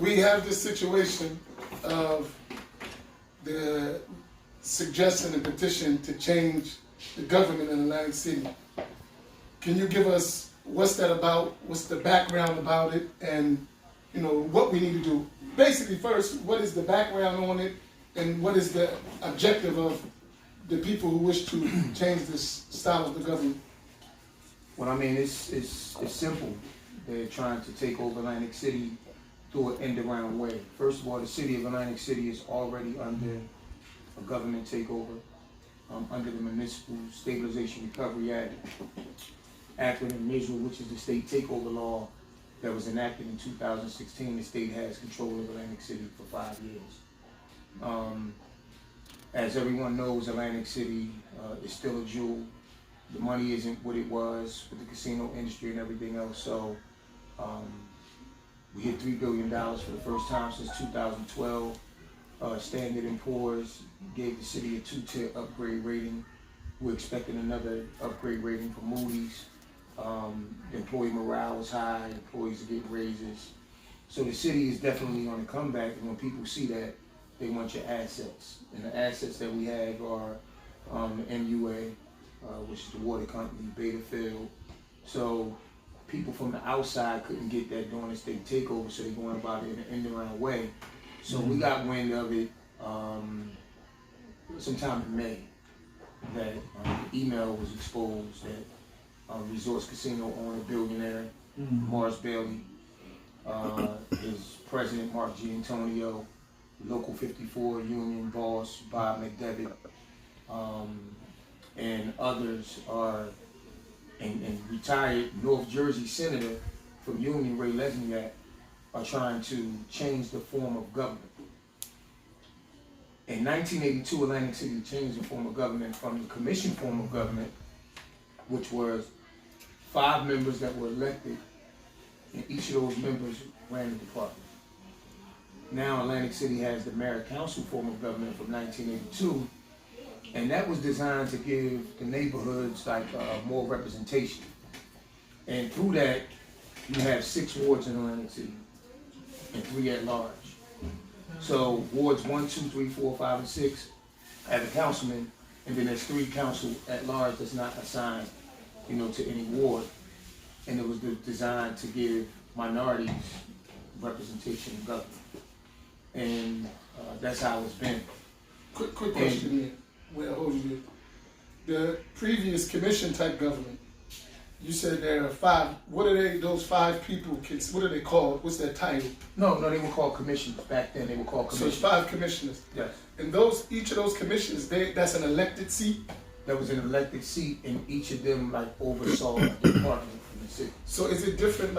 we have this situation of the suggestion and petition to change the government in Atlantic City. Can you give us what's that about? What's the background about it? And you know what we need to do. Basically, first, what is the background on it, and what is the objective of the people who wish to change this style of the government? Well, I mean, it's simple. They're trying to take over Atlantic City through an end-around way. First of all, the city of Atlantic City is already under a government takeover, under the Municipal Stabilization Recovery Act, acronym MISRA, which is the state takeover law that was enacted in 2016. The state has control of Atlantic City for 5 years. As everyone knows, Atlantic City is still a jewel. The money isn't what it was with the casino industry and everything else. So we hit $3 billion for the first time since 2012. Standard & Poor's gave the city a 2-tier upgrade rating. We're expecting another upgrade rating from Moody's. Employee morale is high, employees are getting raises. So the city is definitely on a comeback, and when people see that, they want your assets. And the assets that we have are the MUA, which is the water company, Beta Field. So people from the outside couldn't get that during the state takeover, so they're going about it in an end-around way. So we got wind of it sometime in May, that the email was exposed that Resorts Casino owner, billionaire, Morris Bailey, his president, Mark Giantonio, Local 54 union boss, Bob McDevitt, and others are, and retired North Jersey Senator from Union, Ray Lesniak, are trying to change the form of government. In 1982, Atlantic City changed the form of government from the commission form of government, which was 5 members that were elected, and each of those members ran the department. Now Atlantic City has the mayor-council form of government from 1982, and that was designed to give the neighborhoods like more representation. And through that, you have 6 wards in Atlantic City and 3 at large. So wards 1, 2, 3, 4, 5, and 6 have a councilman, and then there's 3 council at large that's not assigned, you know, to any ward. And it was designed to give minorities representation in government. And that's how it's been. Quick question here. Well, hold you there. The previous commission type government, you said there are 5. What are they? Those 5 people? What are they called? What's their title? No, they were called commissioners back then. They were called commissioners. So it's 5 commissioners. Yes. And each of those commissioners, that's an elected seat. There was an elected seat, and each of them like oversaw the department from the city. So is it different,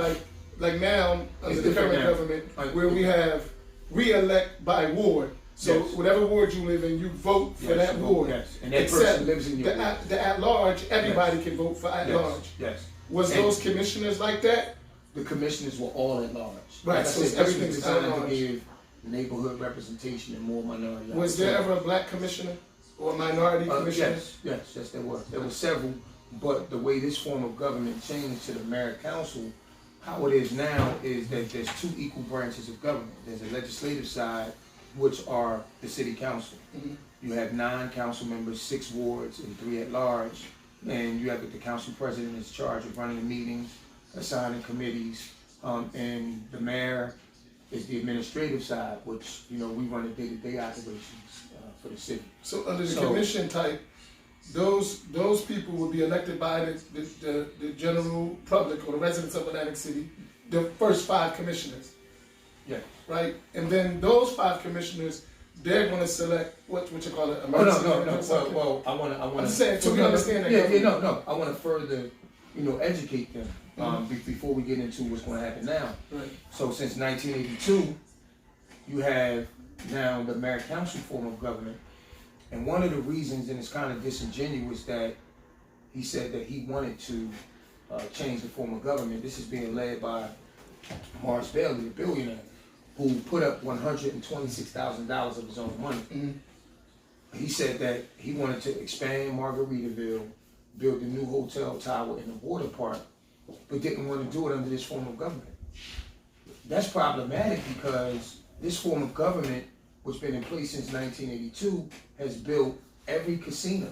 like now under the current government, where we have re-elect by ward? So whatever ward you live in, you vote for that ward. Yes, and that person lives in your ward. The at-large, everybody can vote for at-large. Yes. Was those commissioners like that? The commissioners were all at large. Right, like so I said, everything's this was designed at-large. to give neighborhood representation and more minority. Was there ever a black commissioner or a minority commissioner? Yes, there was. There were several, but the way this form of government changed to the mayor-council, how it is now is that there's 2 equal branches of government. There's a legislative side, which are the city council. You have 9 council members, 6 wards, and 3 at large. And you have the council president is charged of running the meetings, assigning committees, and the mayor is the administrative side, which, you know, we run the day-to-day operations for the city. So under the commission type, those people would be elected by the general public or the residents of Atlantic City, the first 5 commissioners. Yeah. Right? And then those 5 commissioners, they're going to select what you call it. No. Well, I want to. I'm just saying, so we understand that. No. I want to further, you know, educate them before we get into what's going to happen now. Right. So since 1982, you have now the mayor-council form of government, and one of the reasons, and it's kind of disingenuous, that he said that he wanted to change the form of government. This is being led by Morris Bailey, the billionaire, who put up $126,000 of his own money. He said that he wanted to expand Margaritaville, build a new hotel tower in the water park, but didn't want to do it under this form of government. that's problematic because this form of government, which has been in place since 1982, has built every casino,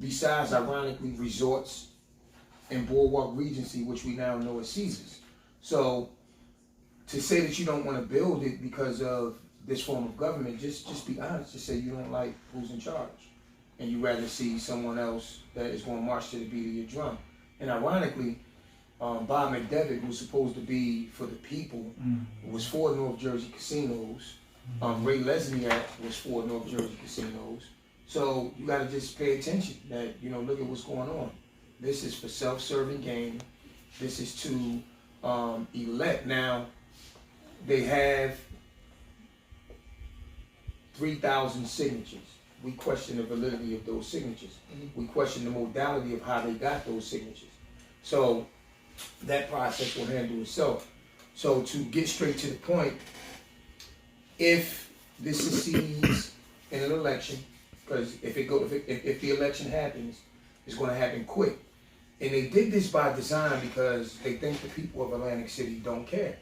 besides, ironically, resorts and Boardwalk Regency, which we now know as Caesars. So to say that you don't want to build it because of this form of government, just be honest. Just say you don't like who's in charge, and you rather see someone else that is going to march to the beat of your drum. And ironically, Bob McDevitt, who's supposed to be for the people, was for North Jersey casinos. Ray Lesniak was for North Jersey casinos. So you got to just pay attention that, you know, look at what's going on. This is for self-serving gain. This is to elect. Now, they have 3,000 signatures. We question the validity of those signatures. We question the modality of how they got those signatures. So that process will handle itself. So to get straight to the point, if this succeeds in an election, because if the election happens, it's going to happen quick. And they did this by design because they think the people of Atlantic City don't care.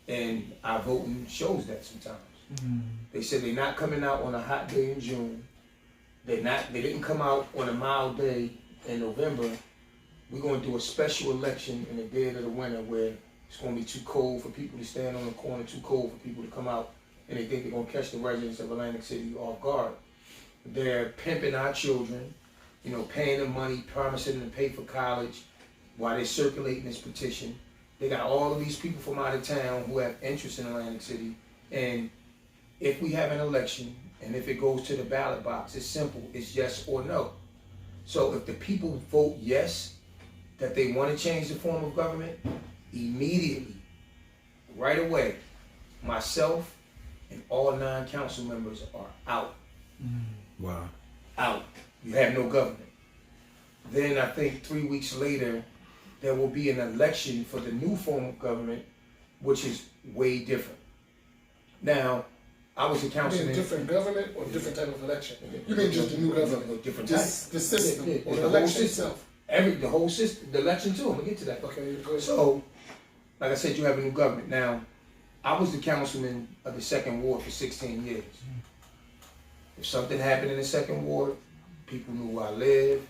And our voting shows that sometimes. They said they're not coming out on a hot day in June. They didn't come out on a mild day in November. We're going to do a special election in the dead of the winter where it's going to be too cold for people to stand on the corner, too cold for people to come out, and they think they're going to catch the residents of Atlantic City off guard. They're pimping our children, you know, paying them money, promising them to pay for college while they're circulating this petition. They got all of these people from out of town who have interest in Atlantic City. And if we have an election, and if it goes to the ballot box, it's simple. It's yes or no. So if the people vote yes, that they want to change the form of government, immediately, right away, myself and all 9 council members are out. Wow. Out. You have no government. Then I think 3 weeks later, there will be an election for the new form of government, which is way different. Now, I was a councilman. Different government or different type of election? You mean just the new government? Different type. The system or the the election whole system. itself? The whole system, the election too. I'm gonna get to that. Okay, go ahead. So, like I said, you have a new government. Now, I was the councilman of the 2nd Ward for 16 years. If something happened in the 2nd Ward, people knew where I lived.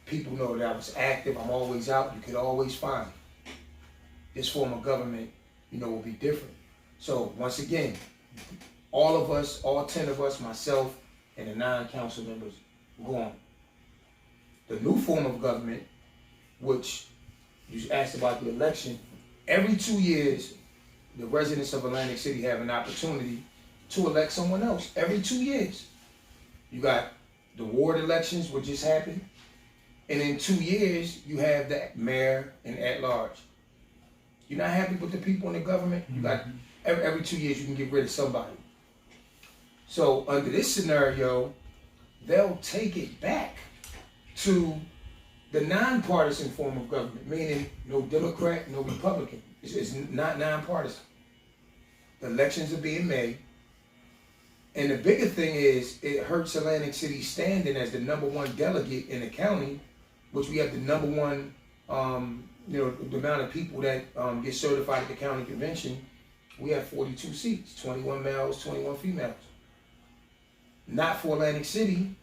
People know that I was active. I'm always out. You could always find me. This form of government, you know, will be different. So once again, all of us, all 10 of us, myself, and the 9 council members, gone. The new form of government, which you asked about the election, every 2 years, the residents of Atlantic City have an opportunity to elect someone else. Every 2 years. You got the ward elections, which just happened. And in 2 years, you have the mayor and at-large. You're not happy with the people in the government? You got every 2 years you can get rid of somebody. So under this scenario, they'll take it back to the nonpartisan form of government, meaning no Democrat, no Republican. It's not nonpartisan. The elections are being made. And the bigger thing is, it hurts Atlantic City's standing as the #1 delegate in the county, which we have the #1, the amount of people that get certified at the county convention. We have 42 seats, 21 males, 21 females. Not for Atlantic City,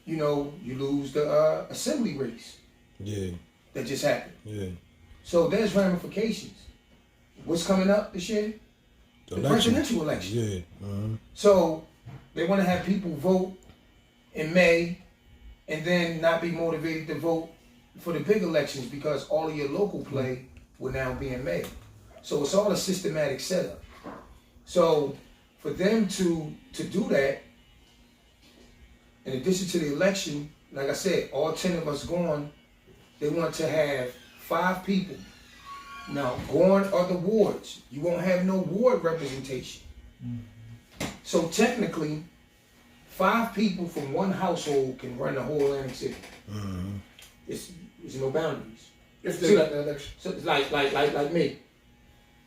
you know, you lose the assembly race. Yeah. That just happened. Yeah. So there's ramifications. What's coming up this year? The presidential election. Yeah. So they want to have people vote in May and then not be motivated to vote for the big elections because all of your local play will now be in May. So it's all a systematic setup. So for them to do that, in addition to the election, like I said, all 10 of us gone, they want to have 5 people. Now, gone are the wards. You won't have no ward representation. So technically, 5 people from one household can run the whole Atlantic City. There's no boundaries. If they got the election. So it's like me.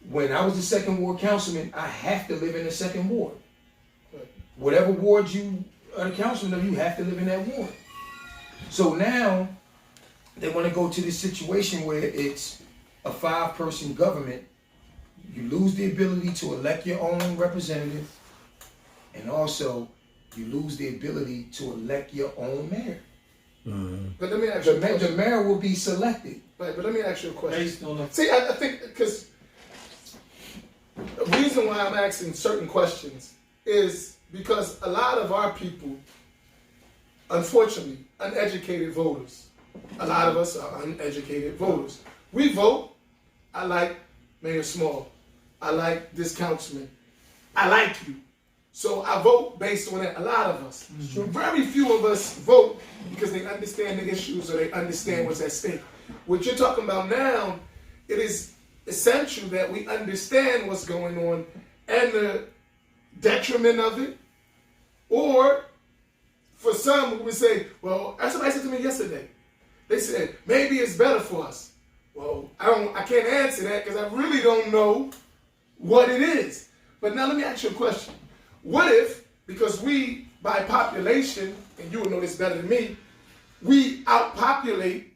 When I was the 2nd Ward councilman, I have to live in the 2nd Ward. Whatever ward you are the councilman of, you have to live in that ward. So now, they want to go to this situation where it's a 5-person government. you lose the ability to elect your own representative, and also you lose the ability to elect your own mayor. But let me ask you a question. The mayor will be selected. But let me ask you a question. Based on the See, I think because the reason why I'm asking certain questions is because a lot of our people, unfortunately, uneducated voters. A lot of us are uneducated voters. We vote. I like Mayor Small. I like this councilman. I like you. So I vote based on that. A lot of us. Very few of us vote because they understand the issues or they understand what's at stake. What you're talking about now, it is essential that we understand what's going on and the detriment of it. Or for some who would say, well, as somebody said to me yesterday, they said, maybe it's better for us. Well, I can't answer that because I really don't know what it is. But now let me ask you a question. What if, because we, by population, and you will know this better than me, we outpopulate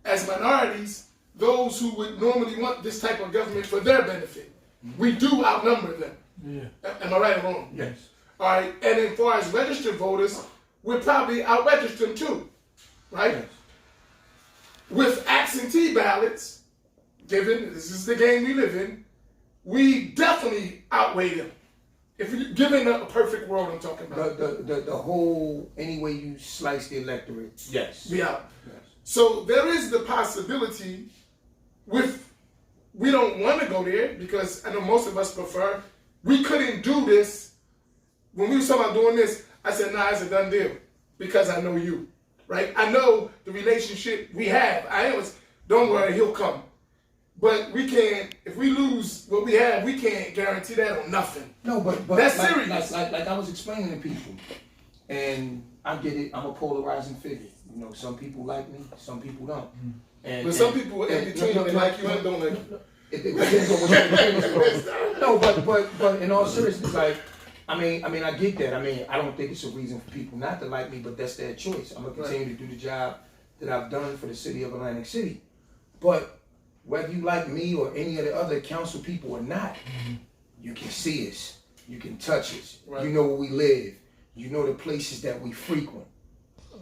as minorities those who would normally want this type of government for their benefit? We do outnumber them. yeah. Am I right or wrong? Yes. All right, and as far as registered voters, we're probably out-registered them too, right? Yes. With absentee ballots, given this is the game we live in, we definitely outweigh them. If you given a perfect world, I'm talking about. The whole, any way you slice the electorate, yes. We out. Yes. So there is the possibility we don't want to go there because I know most of us prefer, we couldn't do this. When we were talking about doing this, I said, nah, it's a done deal because I know you, right? I know the relationship we have. Don't worry, he'll come. But we can't, if we lose what we have, we can't guarantee that on nothing. No, but That's like, serious. Like I was explaining to people, and I get it, I'm a polarizing figure. You know, some people like me, some people don't. But some people are in between, they like you and don't like you. It depends on what you're No, but in all seriousness, like, I mean, I get that. I mean, I don't think it's a reason for people not to like me, but that's their choice. I'm gonna continue to do the job that I've done for the city of Atlantic City. But whether you like me or any of the other council people or not, you can see us, you can touch us, you know where we live, you know the places that we frequent.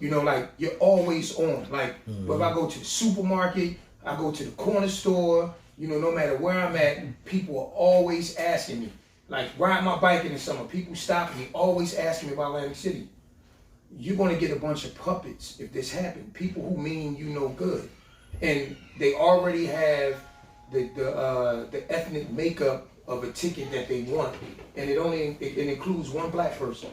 You know, like, you're always on. Like, if I go to the supermarket, I go to the corner store, you know, no matter where I'm at, people are always asking me. Like, riding my bike in the summer, people stop me, always asking me about Atlantic City. You're gonna get a bunch of puppets if this happens. People who mean you no good. And they already have the ethnic makeup of a ticket that they want. And it includes one black person.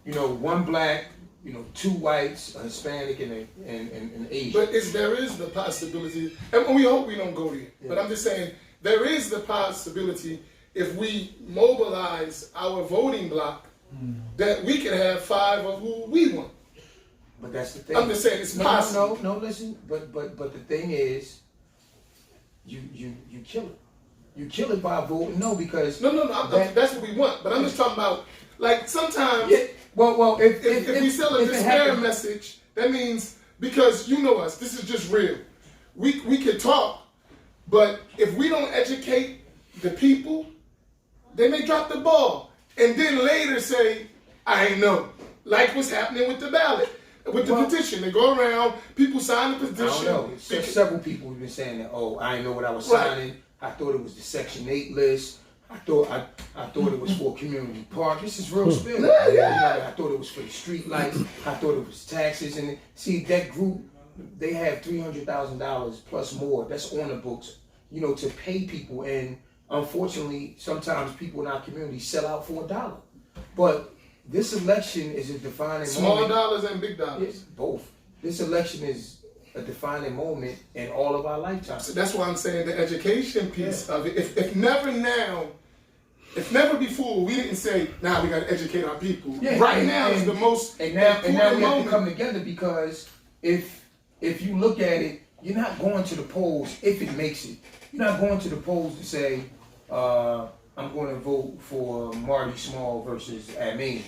You know, one black, you know, two whites, a Hispanic, and an Asian. But there is the possibility, and we hope we don't go there, but I'm just saying, there is the possibility if we mobilize our voting block, that we can have 5 of who we want. But that's the thing. I'm just saying it's possible. No, listen. But the thing is, you kill it. You kill it by voting no, because that's what we want. But I'm just talking about, like, sometimes. Yeah, well, if we sell a despair message, that means, because you know us, this is just real. We can talk, but if we don't educate the people, they may drop the ball and then later say, I ain't know. Like what's happening with the ballot. With the petition, they go around, people sign the petition. I don't know. Several people have been saying that, oh, I didn't know what I was signing. I thought it was the Section 8 list. I thought it was for a community park. This is real spill. I thought it was for the street lights. I thought it was taxes. And see, that group, they have $300,000 plus more. That's on the books, you know, to pay people. And unfortunately, sometimes people in our community sell out for $1. But this election is a defining Small moment. dollars and big dollars. Yes, both. This election is a defining moment in all of our lifetimes. So that's why I'm saying the education piece of it. If never now, if never before, we didn't say, now we got to educate our people. Yeah, right now is the most important moment. And now we have to come moment. together, because if you look at it, you're not going to the polls if it makes it. You're not going to the polls to say, I'm going to vote for Marty Small versus Amin.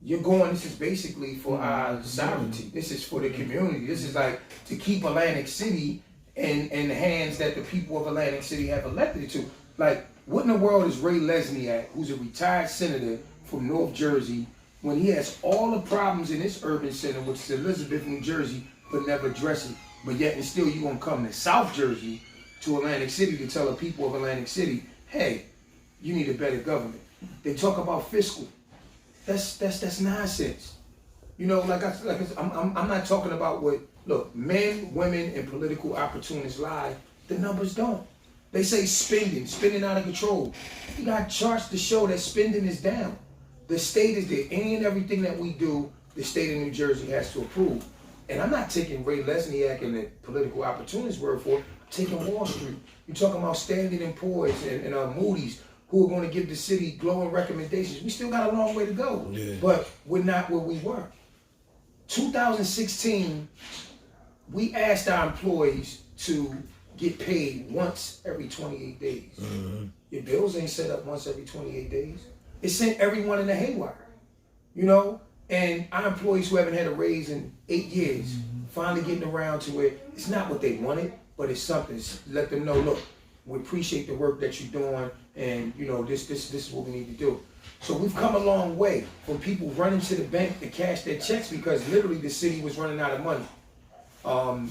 You're going, this is basically for our sovereignty. This is for the community. This is like to keep Atlantic City in the hands that the people of Atlantic City have elected it to. Like, what in the world is Ray Lesniak, who's a retired senator from North Jersey, when he has all the problems in this urban center, which is Elizabeth, New Jersey, but never address it, but yet and still you gonna come to South Jersey, to Atlantic City, to tell the people of Atlantic City, hey, you need a better government. They talk about fiscal. That's nonsense. You know, I'm not talking about what, look, men, women, and political opportunists lie. The numbers don't. They say spending out of control. You got charts to show that spending is down. The state is there. Any and everything that we do, the state of New Jersey has to approve. And I'm not taking Ray Lesniak and the political opportunist word for it. I'm taking Wall Street. You're talking about Standard & Poor's and Moody's, who are going to give the city glowing recommendations. We still got a long way to go, but we're not where we were. 2016, we asked our employees to get paid once every 28 days. Your bills ain't set up once every 28 days. It sent everyone in the haywire, you know? And our employees who haven't had a raise in 8 years, finally getting around to it. It's not what they wanted, but it's something. Let them know, look, we appreciate the work that you're doing, and you know, this is what we need to do. So we've come a long way from people running to the bank to cash their checks because literally the city was running out of money,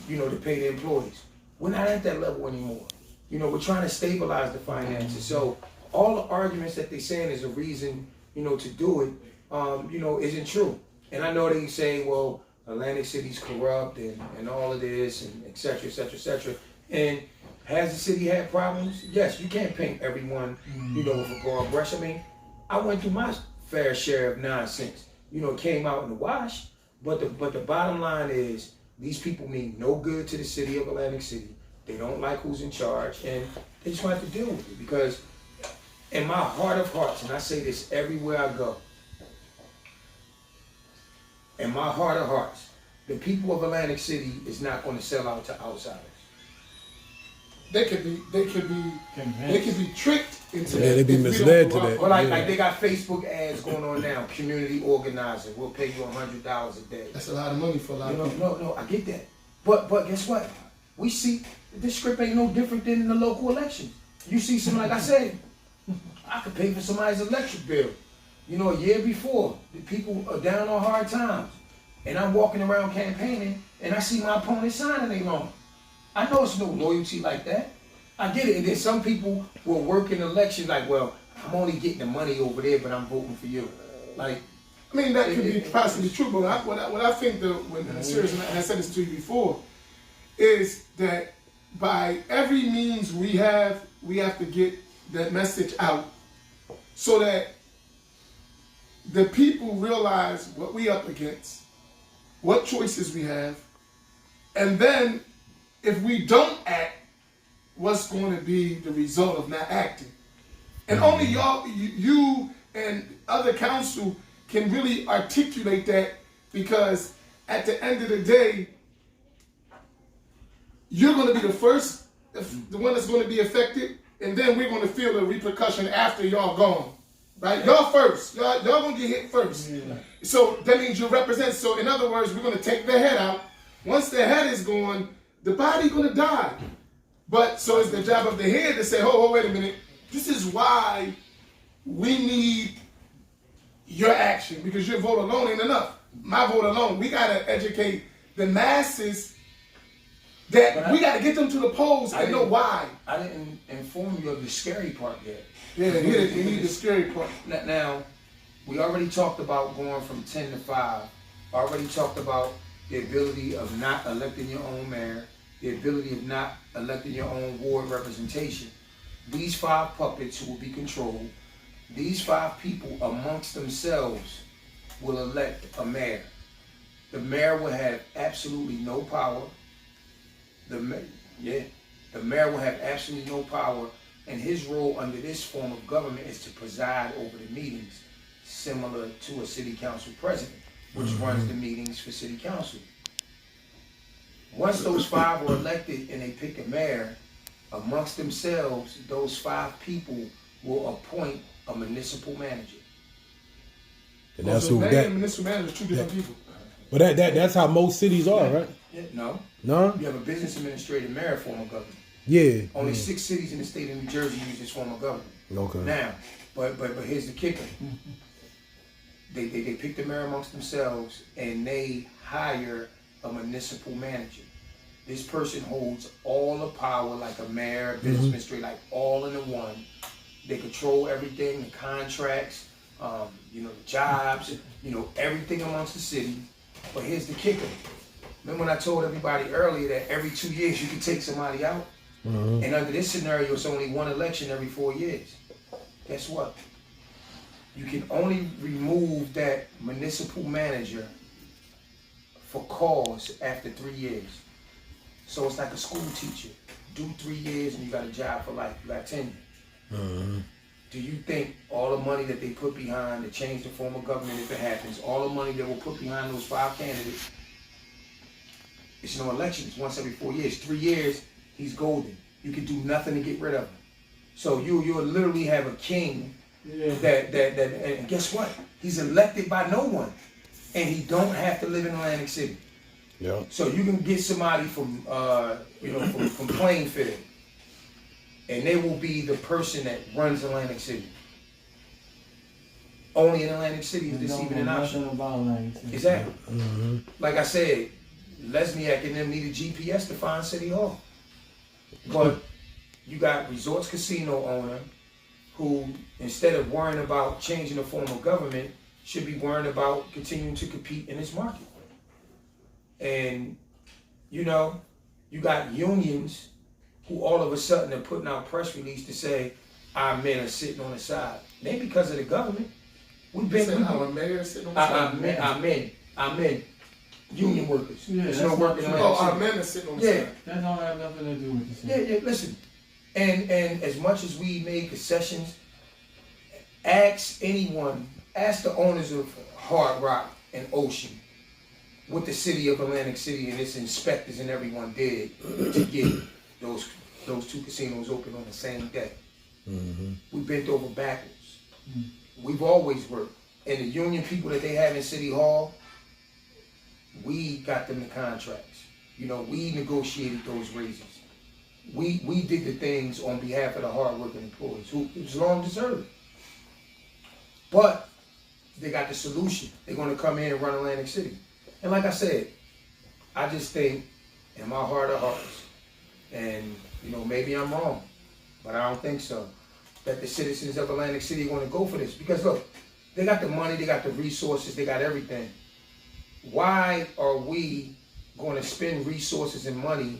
you know, to pay the employees. We're not at that level anymore. You know, we're trying to stabilize the finances. So all the arguments that they're saying is a reason, you know, to do it, you know, isn't true. And I know they say, well, Atlantic City's corrupt and all of this and et cetera, et cetera, et cetera. And has the city had problems? Yes, you can't paint everyone, you know, with a broad brush. I mean, I went through my fair share of nonsense. You know, it came out in the wash, but the bottom line is these people mean no good to the city of Atlantic City. They don't like who's in charge, and they just want to deal with it because in my heart of hearts, and I say this everywhere I go, in my heart of hearts, the people of Atlantic City is not going to sell out to outsiders. They could be tricked into that. Yeah, they be misled to that. Well, like they got Facebook ads going on now. Community organizer, we'll pay you $100 a day. That's a lot of money for a lot of people. No, I get that. But guess what? We see this script ain't no different than in the local election. You see some, like I said, I could pay for somebody's electric bill. You know, a year before, the people are down on hard times, and I'm walking around campaigning, and I see my opponent signing their loan. I know it's no loyalty like that. I get it. And then some people will work in elections like, well, I'm only getting the money over there, but I'm voting for you. Like, I mean, that could be possibly true, but what I think, seriously, and I said this to you before, is that by every means we have to get that message out so that the people realize what we up against, what choices we have, and then if we don't act, what's going to be the result of not acting. And only you and other council can really articulate that, because at the end of the day, you're going to be the first, the one that's going to be affected, and then we're going to feel the repercussion after y'all gone. Right? Y'all first. Y'all going to get hit first. Yeah. So that means you represent. So in other words, we're going to take the head out. Once the head is gone, the body going to die. But so it's the job of the head to say, oh, wait a minute. This is why we need your action, because your vote alone ain't enough. My vote alone. We got to educate the masses that we got to get them to the polls and know why. I didn't inform you of the scary part yet. Yeah, you need the scary part. Now, we already talked about going from 10 to 5. Already talked about the ability of not electing your own mayor, the ability of not electing your own ward representation. These 5 puppets who will be controlled, these 5 people amongst themselves will elect a mayor. The mayor will have absolutely no power. The mayor will have absolutely no power, and his role under this form of government is to preside over the meetings, similar to a city council president, which runs the meetings for city council. Once those 5 are elected and they pick a mayor, amongst themselves, those 5 people will appoint a municipal manager. And that's who mayor and municipal manager are 2 different people. But that's how most cities are, right? Yeah, no. No? You have a business administrator, mayor, form of government. Yeah. Only 6 cities in the state of New Jersey use this form of government. Okay. Now, but here's the kicker. They pick the mayor amongst themselves and they hire a municipal manager. This person holds all the power like a mayor, business administrator, like all in the one. They control everything, the contracts, the jobs, everything amongst the city. But here's the kicker. Remember when I told everybody earlier that every 2 years you can take somebody out? And under this scenario, it's only one election every 4 years. Guess what? You can only remove that municipal manager for cause after 3 years. So it's like a school teacher. Do 3 years and you got a job for life. You got tenure. Do you think all the money that they put behind to change the form of government, if it happens, all the money that will put behind those 5 candidates, it's no elections once every 4 years. 3 years, he's golden. You can do nothing to get rid of him. So you'll literally have a king that and guess what? He's elected by no one. And he don't have to live in Atlantic City. Yeah. So you can get somebody from from Plainfield, and they will be the person that runs Atlantic City. Only in Atlantic City is this even an option. Exactly. Like I said, Lesniak and them need a GPS to find City Hall. But you got Resorts Casino owner who, instead of worrying about changing the form of government, should be worrying about continuing to compete in this market. And, you got unions who all of a sudden are putting out press release to say our men are sitting on the side. It ain't because of the government. Our mayor sitting on the side. Our men, union workers. Yeah, There's no work in Atlantic our City. men are sitting on the side. That don't have nothing to do with the city. Yeah, listen. And as much as we made concessions, ask the owners of Hard Rock and Ocean what the city of Atlantic City and its inspectors and everyone did to get those 2 casinos open on the same day. We bent over backwards. We've always worked. And the union people that they have in City Hall, we got them the contracts. We negotiated those raises. We did the things on behalf of the hardworking employees who it was long deserved. But they got the solution. They're going to come in and run Atlantic City. And like I said, I just think in my heart of hearts, and maybe I'm wrong, but I don't think so, that the citizens of Atlantic City are going to go for this. Because look, they got the money, they got the resources, they got everything. Why are we going to spend resources and money,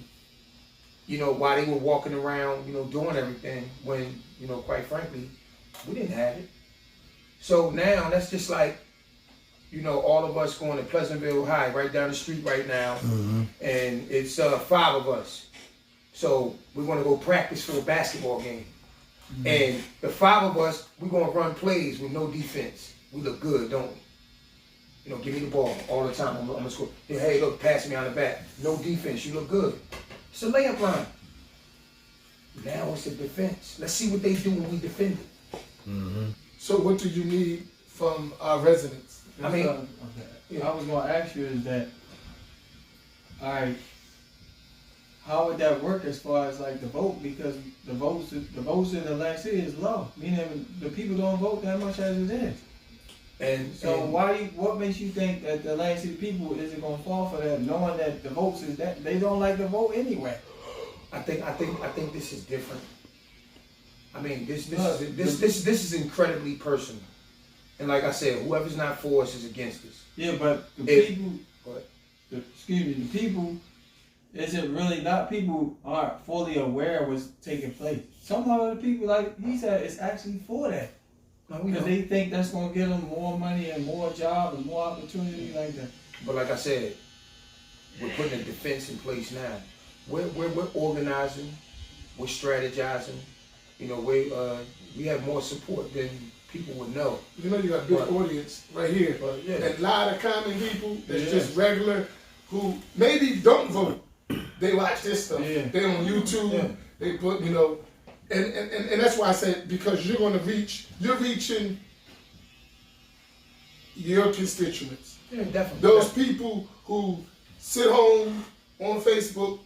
while they were walking around, doing everything when, quite frankly, we didn't have it. So now that's just like, all of us going to Pleasantville High, right down the street right now, and it's 5 of us. So we're going to go practice for a basketball game. And the 5 of us, we're going to run plays with no defense. We look good, don't we? Give me the ball all the time. I'm going to score. Hey, look, pass me on the back. No defense, you look good. It's a layup line. Now it's a defense. Let's see what they do when we defend it. So what do you need from our residents? I was going to ask you is that, all right, how would that work as far as like the vote? Because the votes in Atlantic City is low, meaning the people don't vote that much as it is. And so what makes you think that the Atlantic City people isn't going to fall for that, knowing that the votes is that they don't like the vote anyway? I think this is different. I mean, this is incredibly personal. And like I said, whoever's not for us is against us. Yeah, but the people isn't really not people aren't fully aware of what's taking place. Some of the people, like he said, it's actually for that. Because they think that's going to get them more money and more job and more opportunity like that. But like I said, we're putting a defense in place now. We're organizing, we're strategizing. We have more support than people would know. You got a big audience right here. And a lot of common people that's just regular who maybe don't vote. They watch this stuff. They on YouTube. They put, and that's why I said, because you're reaching your constituents. Yeah, definitely. Those people who sit home on Facebook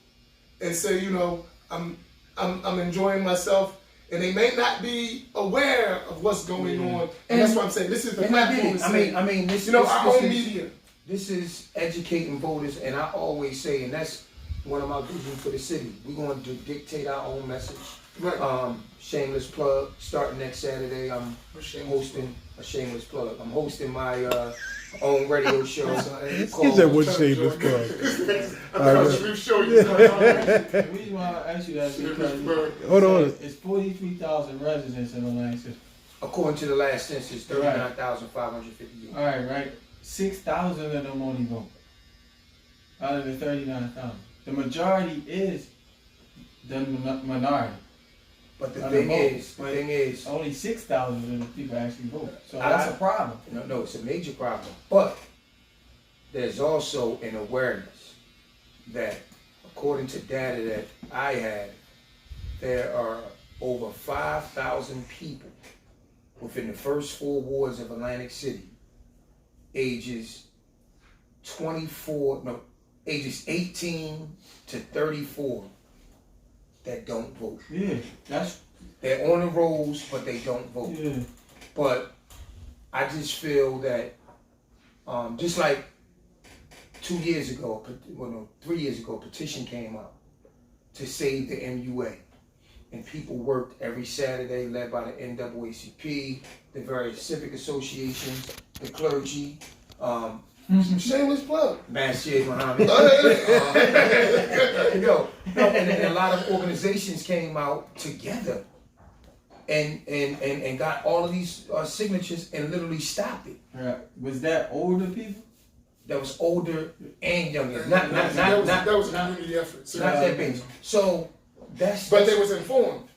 and say, you know, I'm enjoying myself, and they may not be aware of what's going on. And that's why I'm saying this is the platform. I mean, this, you know, this, our this own is, media. This is educating voters, and I always say, and that's one of my visions for the city. We're going to dictate our own message. Right. Shameless plug. Starting next Saturday, I'm hosting a shameless plug. I'm hosting my own radio show. He said, "What shameless plug?" The reason why I asked you that is because Hold on. it's 43,000 residents in Atlantic City. According to the last census, 39,550. All right. 6,000 of them only vote out of the 39,000. The majority is the minority. But the On thing the vote, is, only 6,000 of the people actually vote. So that's a problem. No, it's a major problem. But there's also an awareness that, according to data that I have, there are over 5,000 people within the first 4 wards of Atlantic City, ages 18 to 34, that don't vote. Yeah, They're on the rolls, but they don't vote. yeah. But I just feel that, just like 2 years ago, 3 years ago, a petition came out to save the MUA. And people worked every Saturday, led by the NAACP, the various civic associations, the clergy, Shameless plug. Masjid Muhammad. And a lot of organizations came out together and got all of these signatures and literally stopped it. Right. Was that older people? That was older and younger. That was a community effort. So Not that big. So but they was informed.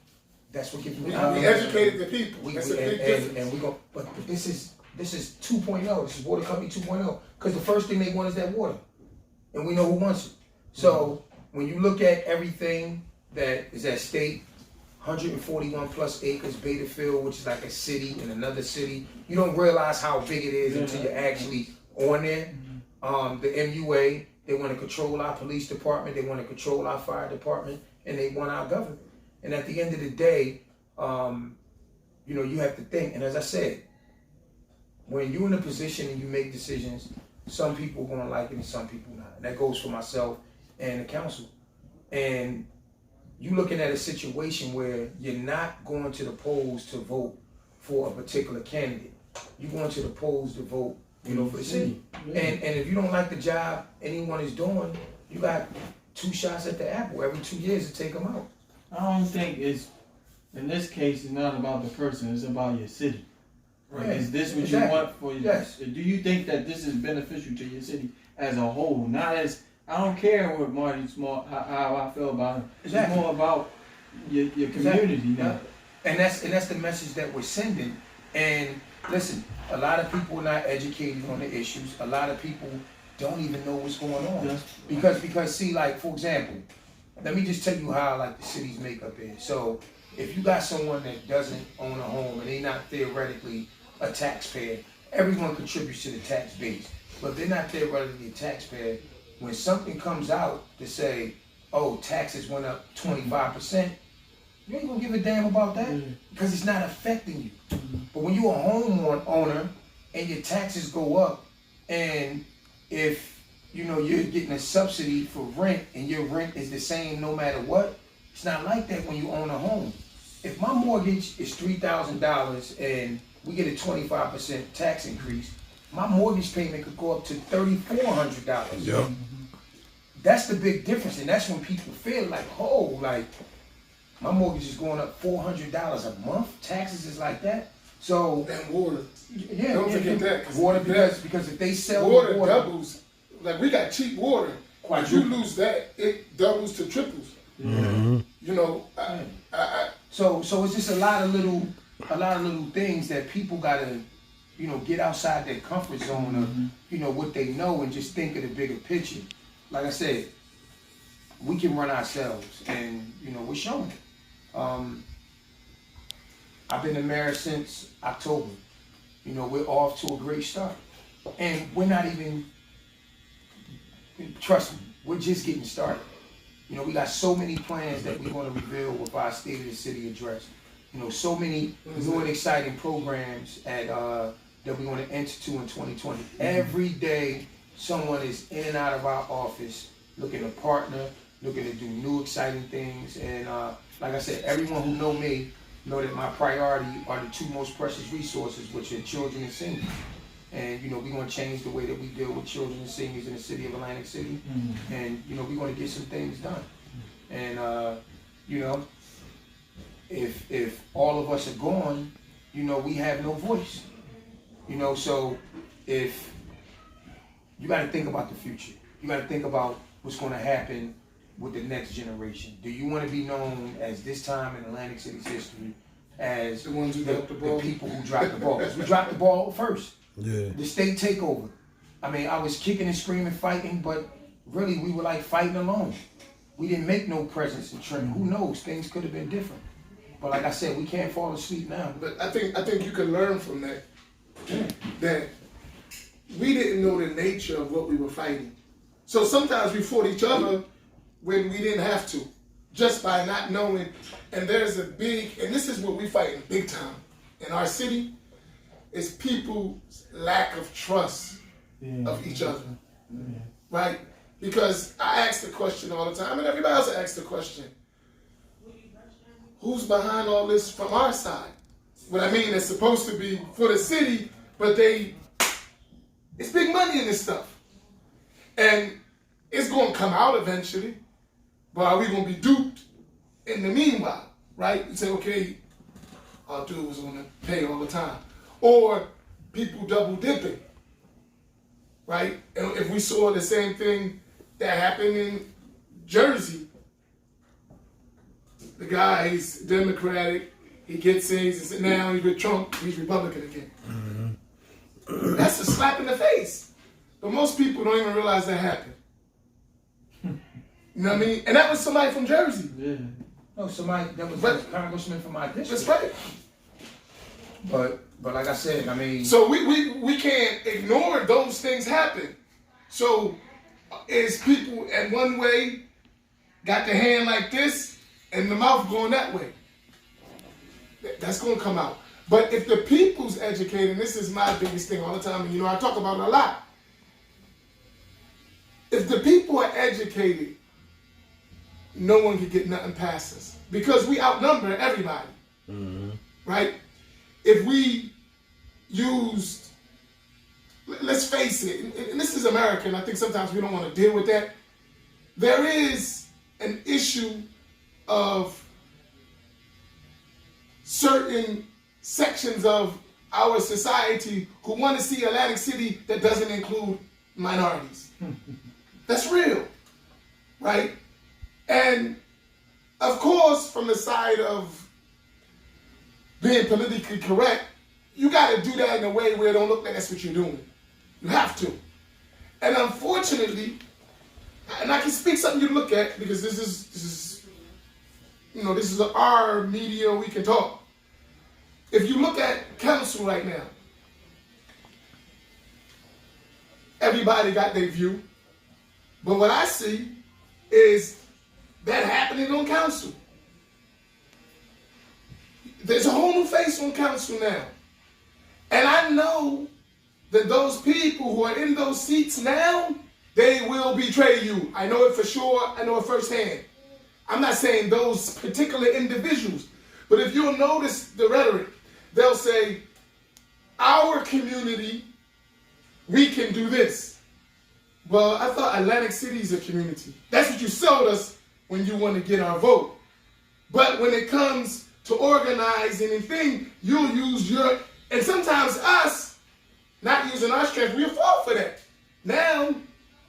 That's what gives me. We educated the people. That's a big difference. And we go. But this is 2.0. This is Water Company 2.0. Because the first thing they want is that water, and we know who wants it. So when you look at everything that is at stake, 141 plus acres, Betafield, which is like a city in another city, you don't realize how big it is until you're actually on there. The MUA, they want to control our police department, they want to control our fire department, and they want our government. And at the end of the day, you have to think. And as I said, when you're in a position and you make decisions, some people are going to like it and some people not. And that goes for myself and the council. And you're looking at a situation where you're not going to the polls to vote for a particular candidate. You're going to the polls to vote, for the city. Yeah. And if you don't like the job anyone is doing, you got 2 shots at the apple every 2 years to take them out. I don't think in this case, it's not about the person, it's about your city. Right. Is this what you want for your Yes. Do you think that this is beneficial to your city as a whole? Not as, I don't care what Marty's how I feel about him. Exactly. It's more about your community now. And that's the message that we're sending. And listen, a lot of people are not educated on the issues. A lot of people don't even know what's going on. Yes. Because see, like, for example, let me just tell you how like the city's makeup is. So if you got someone that doesn't own a home and they're not theoretically a taxpayer, everyone contributes to the tax base. But if they're not theoretically a taxpayer, when something comes out to say, oh, taxes went up 25%, you ain't gonna give a damn about that because it's not affecting you. But when you're a homeowner and your taxes go up, and if you're getting a subsidy for rent and your rent is the same no matter what, it's not like that when you own a home. If my mortgage is $3,000 and we get a 25% tax increase, my mortgage payment could go up to $3,400. Yep. That's the big difference, and that's when people feel like, oh, like my mortgage is going up $400 a month. Taxes is like that. So And water. yeah, Don't forget that. Water because if they sell Water the water, doubles. Like we got cheap water. If you lose that, it doubles to triples. Mm-hmm. So it's just a lot of little things that people gotta, get outside their comfort zone of, what they know and just think of the bigger picture. Like I said, we can run ourselves, and we're showing it. I've been the mayor since October. We're off to a great start. And we're not even, trust me, we're just getting started. You know, we got so many plans that we want to reveal with our State of the City address. You know, so many new and exciting programs that we want to enter to in 2020. Every day, someone is in and out of our office looking to partner, looking to do new exciting things. And like I said, everyone who know me know that my priority are the two most precious resources, which are children and seniors. And, you know, we're going to change the way that we deal with children and seniors in the city of Atlantic City. And, you know, we're going to get some things done. And, you know, if all of us are gone, you know, we have no voice. You know, so if you got to think about the future, you got to think about what's going to happen with the next generation. Do you want to be known as this time in Atlantic City's history as The ones who dropped the ball? the people who dropped the ball? Because we dropped the ball first. Yeah. The state takeover. I mean, I was kicking and screaming, fighting, but really we were like fighting alone. We didn't make no presence in Trenton. Who knows? Things could have been different. But like I said, we can't fall asleep now. But I think you can learn from that. That we didn't know the nature of what we were fighting. So sometimes we fought each other when we didn't have to, just by not knowing. And there's a big, and this is what we fighting big time in our city, is people's lack of trust of each other, right? Because I ask the question all the time, and everybody else asks the question, who's behind all this from our side? What I mean, it's supposed to be for the city, but it's big money in this stuff. And it's going to come out eventually, but are we going to be duped in the meanwhile, right? You say, okay, our dude was going to pay all the time. Or people double dipping, right? And if we saw the same thing that happened in Jersey, the guy, he's Democratic, he gets things, and now he's with Trump, he's Republican again. That's a slap in the face. But most people don't even realize that happened. You know what I mean? And that was somebody from Jersey. Yeah. No, somebody that was a congressman from my district. That's right. But like I said, I mean, So we can't ignore those things happen. So is people at one way got the hand like this and the mouth going that way? That's going to come out. But if the people's educated, and this is my biggest thing all the time, and you know I talk about it a lot. If the people are educated, no one can get nothing past us because we outnumber everybody, right? If we used, let's face it, and this is America, and I think sometimes we don't want to deal with that. There is an issue of certain sections of our society who want to see Atlantic City that doesn't include minorities. That's real, right? And of course, from the side of being politically correct, you got to do that in a way where it don't look like that's what you're doing. You have to. And unfortunately, and I can speak something you look at because this is our media, we can talk. If you look at council right now, everybody got their view, but what I see is that happening on council. There's a whole new face on council now. And I know that those people who are in those seats now, they will betray you. I know it for sure. I know it firsthand. I'm not saying those particular individuals, but if you'll notice the rhetoric, they'll say, our community, we can do this. Well, I thought Atlantic City is a community. That's what you sold us when you want to get our vote. But when it comes to organizing and thing, you'll use your, and sometimes us, not using our strength, we'll fall for that. Now,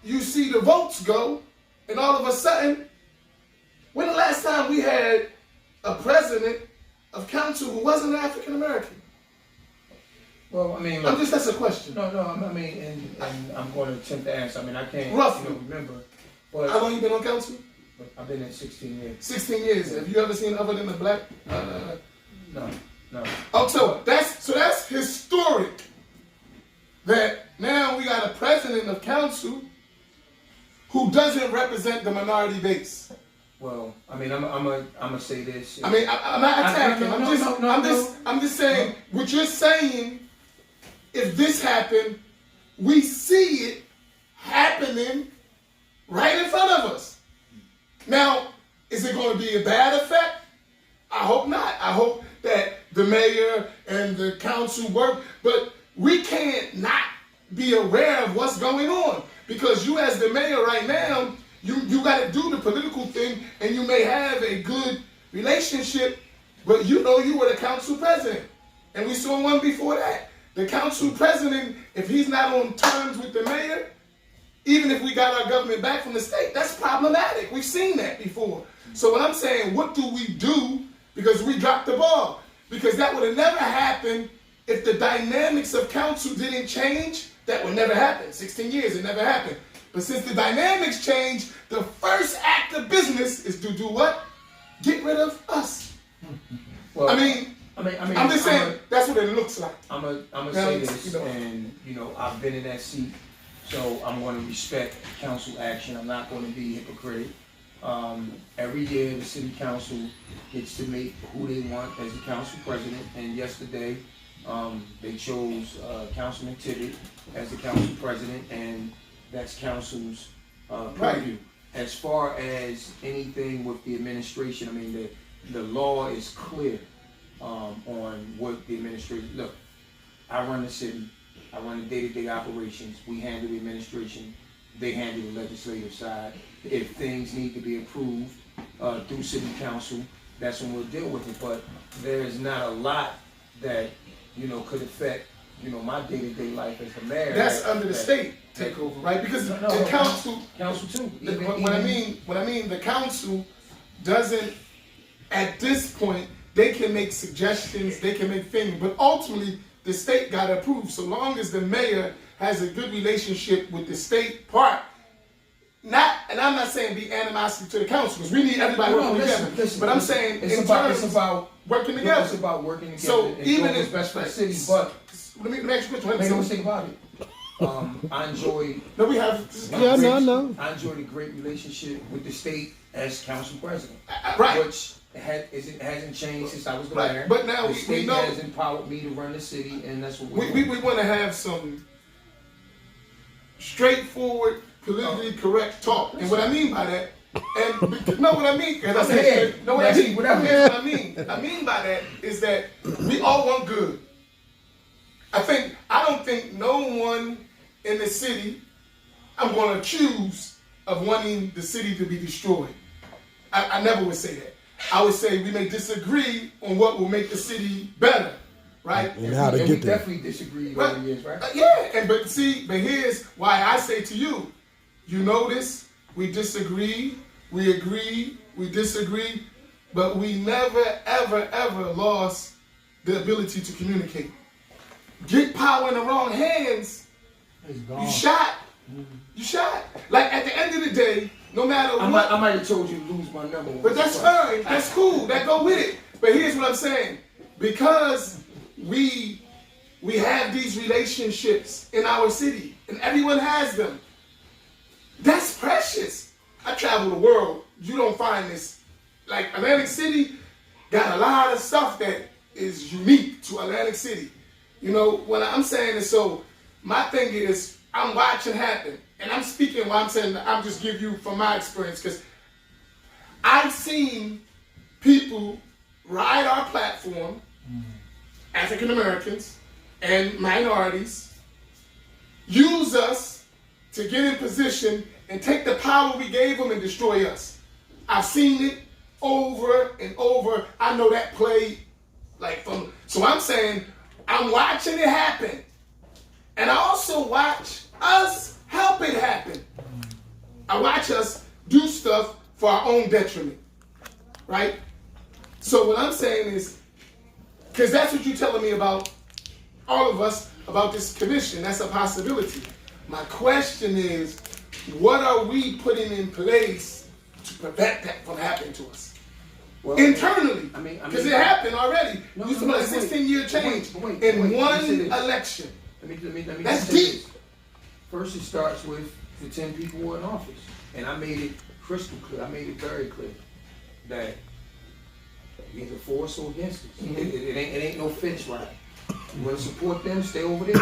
you see the votes go, and all of a sudden, when the last time we had a president of council who wasn't African American? well, I mean, look, That's a question. no, I mean, and I'm going to attempt to answer. I mean, I can't Roughly. remember, How but long you been on council? I've been at 16 years. 16 years. Have you ever seen other than a black? No. Oh, so that's historic. That now represent the minority base. Well, I mean, I'm gonna say this. I mean, I'm not attacking. No, I'm just saying what you're saying. If this happened, we see it happening right in front of us. Now, is it going to be a bad effect? I hope not. I hope that the mayor and the council work, but we can't not be aware of what's going on, because you as the mayor right now, you got to do the political thing, and you may have a good relationship, but you know you were the council president, and we saw one before that. The council president, if he's not on terms with the mayor, even if we got our government back from the state, that's problematic. We've seen that before. So what I'm saying, what do we do? Because we dropped the ball. Because that would have never happened if the dynamics of council didn't change. That would never happen. 16 years, it never happened. But since the dynamics changed, the first act of business is to do what? Get rid of us. Well, I'm just saying, that's what it looks like. I'm gonna say this, and I've been in that seat, so I'm going to respect council action. I'm not going to be hypocritic. Every year, the city council gets to make who they want as the council president, and yesterday, they chose Councilman Tibbet as the council president, and that's council's purview. As far as anything with the administration, I mean, the law is clear on what the administration. Look, I run the city. I run the day-to-day operations. We handle the administration. They handle the legislative side. If things need to be approved through city council, that's when we'll deal with it. But there is not a lot that could affect my day-to-day life as the mayor. That's under the state takeover, right? Because the council too. What I mean, the council doesn't. At this point, they can make suggestions, they can make things, but ultimately the state got to approve. So long as the mayor has a good relationship with the state part, and I'm not saying be animosity to the council, because we need everybody working together. Listen, but I'm saying it's about working together. It's about working together. So and even doing if what's best for the city, but let me ask you a question. make no mistake about it. I enjoy. No, we have. No. I enjoyed a great relationship with the state as council president, right? Which it hasn't changed since I was the mayor. But now the we state know has empowered me to run the city, and that's what we want to have some straightforward, politically correct talk. And what I mean by that, what I mean by that is that we all want good. I don't think no one in the city, I'm going to accuse of wanting the city to be destroyed. I never would say that. I would say we may disagree on what will make the city better, right? And how to get there. Definitely disagreed over the years, right? But here's why I say to you, you notice we disagree, we agree, we disagree, but we never, ever, ever lost the ability to communicate. Get power in the wrong hands, you shot. You shot. Like at the end of the day, no matter what. I might have told you to lose my number. But that's fine. That's cool. That go with it. But here's what I'm saying. Because we have these relationships in our city, and everyone has them. That's precious. I travel the world. You don't find this. Like Atlantic City got a lot of stuff that is unique to Atlantic City. What I'm saying is, so my thing is, I'm watching happen. And I'm speaking while I'm saying, I'm just give you from my experience, because I've seen people ride our platform, African Americans and minorities, use us to get in position and take the power we gave them and destroy us. I've seen it over and over. I know that play so I'm saying, I'm watching it happen. And I also watch us help it happen. I watch us do stuff for our own detriment, right? So what I'm saying is, because that's what you're telling me about all of us, about this commission, that's a possibility. My question is, what are we putting in place to prevent that from happening to us? Well, internally, because it happened already. You saw a 16-year change in one election. Let me That's deep. First, it starts with the 10 people who are in office, and I made it crystal clear. I made it very clear that either for us or against us. It ain't no fence ride. You want to support them, stay over there.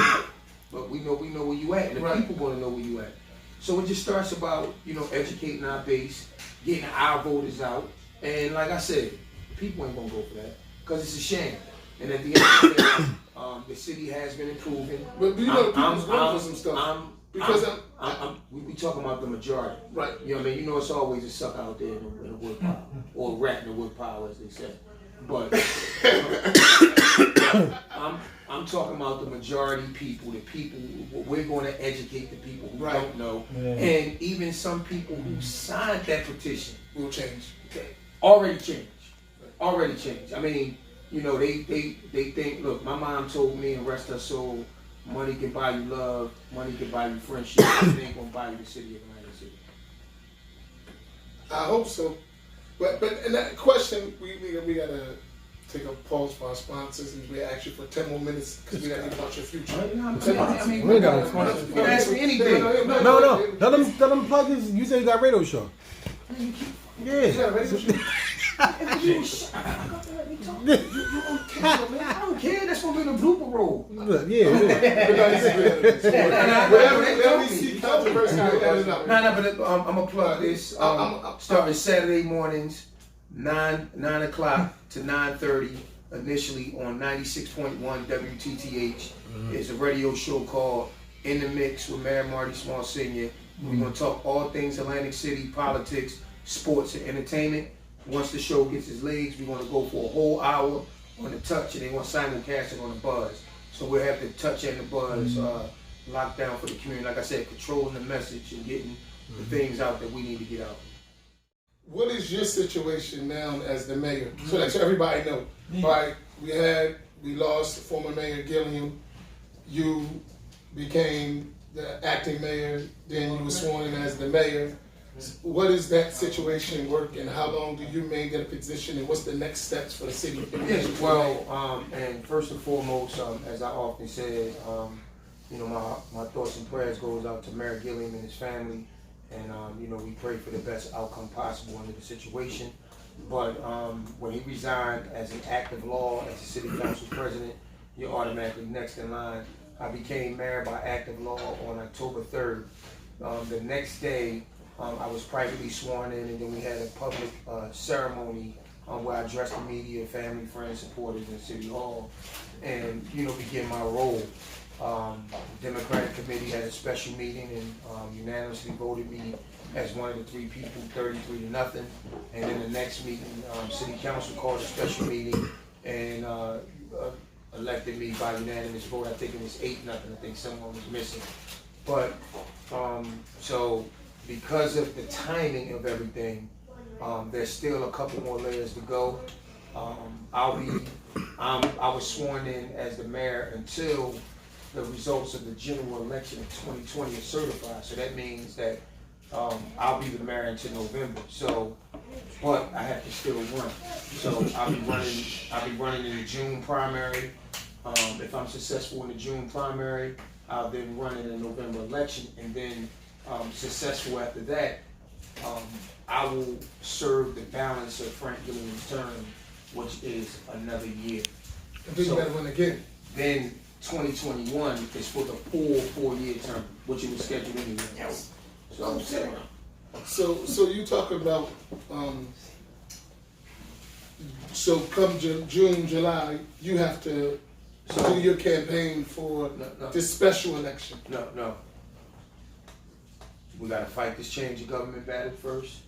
But we know where you at, and the people want to know where you at. So it just starts about, educating our base, getting our voters out. And like I said, people ain't gonna go for that because it's a shame. And at the end of the day, the city has been improving. But people's voting for some stuff. We talking about the majority. Right. You know what I mean? It's always a sucker out there in the wood pile. Or a rat in the wood pile, as they say. But I'm talking about the majority people, we're going to educate the people who don't know. Yeah. And even some people who signed that petition will change. Already changed. I mean, they think, look, my mom told me, and rest her soul, money can buy you love, money can buy you friendship, it ain't going to buy you the city of Atlantic City. I hope so. But in that question, we got to take a pause for our sponsors, and we ask you for 10 more minutes because we got to hear about your future. I mean, you can ask me anything. No. Let them plug his. You say you got a radio show. Yeah. You got a radio show? You on camera, man. I don't care. That's gonna be the blooper roll. Yeah. Whatever we see controversy, but I'm gonna plug this. Starting Saturday mornings, 9 o'clock to 9:30. Initially on 96.1 WTTH. It's a radio show called In the Mix with Mayor Marty Small Sr. We're gonna talk all things Atlantic City, politics, sports, and entertainment. Once the show gets its legs, we're going to go for a whole hour on the touch, and they want to simulcast it on the buzz. So we'll have the touch and the buzz locked down for the community. Like I said, controlling the message and getting the things out that we need to get out. What is your situation now as the mayor? So that everybody know. Right, we lost former Mayor Gilliam. You became the acting mayor, then you were sworn in as the mayor. What is that situation work, and how long do you remain in a position, and what's the next steps for the city? Yes, well, and first and foremost, as I often said, my thoughts and prayers goes out to Mayor Gilliam and his family, and we pray for the best outcome possible under the situation. But when he resigned as an act of law as the city council president, you're automatically next in line. I became mayor by act of law on October 3rd. The next day, I was privately sworn in, and then we had a public ceremony where I addressed the media, family, friends, supporters in City Hall, and begin my role. The Democratic Committee had a special meeting and unanimously voted me as one of the 3 people, 33-0. And then the next meeting, City Council called a special meeting and elected me by unanimous vote. I think it was 8-0. I think someone was missing, but so. Because of the timing of everything, there's still a couple more layers to go. I was sworn in as the mayor until the results of the general election of 2020 are certified. So that means that I'll be the mayor until November. So, but I have to still run. So I'll be running in the June primary. If I'm successful in the June primary, I'll then run in the November election, and then successful after that, I will serve the balance of Frank Gilliam's term, which is another year. And then you got to run again. Then 2021 is for the full 4-year term, which it was scheduled anyway. Yes. So I'm saying. So you talk about so come June, July, you have to do your campaign for this special election. No. We gotta fight this change of government battle first.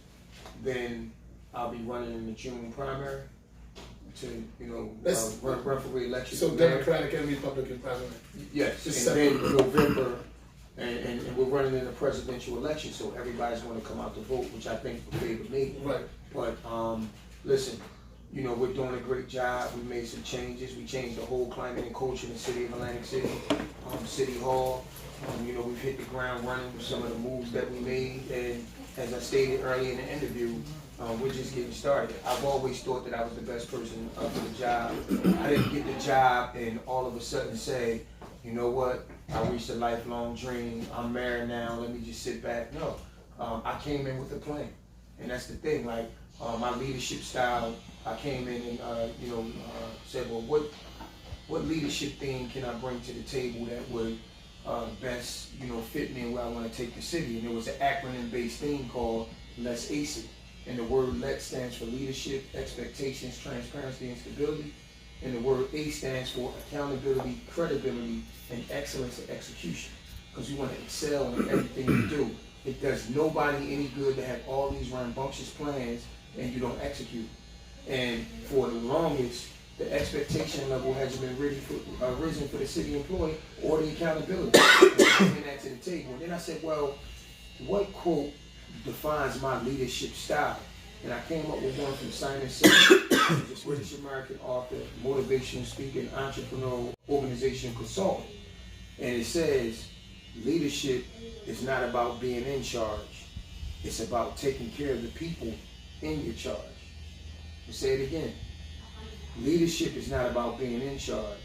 Then I'll be running in the June primary to, run for re-election. So Democratic and Republican primary. Yes, and then November, and we're running in a presidential election, so everybody's gonna come out to vote, which I think will favor me. Right. But listen, we're doing a great job. We made some changes. We changed the whole climate and culture in the city of Atlantic City, City Hall. We've hit the ground running with some of the moves that we made, and as I stated earlier in the interview, we're just getting started. I've always thought that I was the best person up for the job. I didn't get the job and all of a sudden say, you know what, I reached a lifelong dream, I'm married now, let me just sit back. No, I came in with a plan. And that's the thing, like, my leadership style, I came in and, said, well, what leadership thing can I bring to the table that would best, fit me and where I want to take the city? And there was an acronym-based thing called Let's Ace It. And the word LET stands for leadership, expectations, transparency, and stability. And the word A stands for accountability, credibility, and excellence in execution. Because you want to excel in everything you do. It does nobody any good to have all these rambunctious plans and you don't execute. And for the longest, the expectation level hasn't been risen for the city employee or the accountability. Bringing that to the table. And then I said, well, what quote defines my leadership style? And I came up with one from Simon Sinek, a British American author, motivational speaker, and entrepreneurial organization consultant. And it says, leadership is not about being in charge. It's about taking care of the people in your charge. I'll say it again. Leadership is not about being in charge.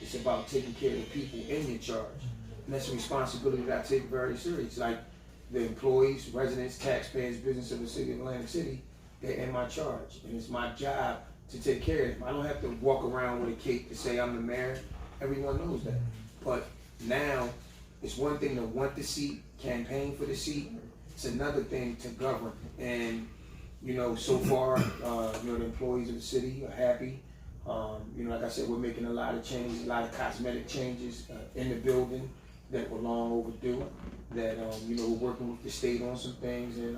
It's about taking care of the people in your charge. And that's a responsibility that I take very serious. Like the employees, residents, taxpayers, business of the city of Atlantic City, they're in my charge. And it's my job to take care of them. I don't have to walk around with a cape to say I'm the mayor. Everyone knows that. But now, it's one thing to want the seat, campaign for the seat. It's another thing to govern. And, so far, the employees of the city are happy. Like I said, we're making a lot of changes, a lot of cosmetic changes in the building that were long overdue. That, we're working with the state on some things. And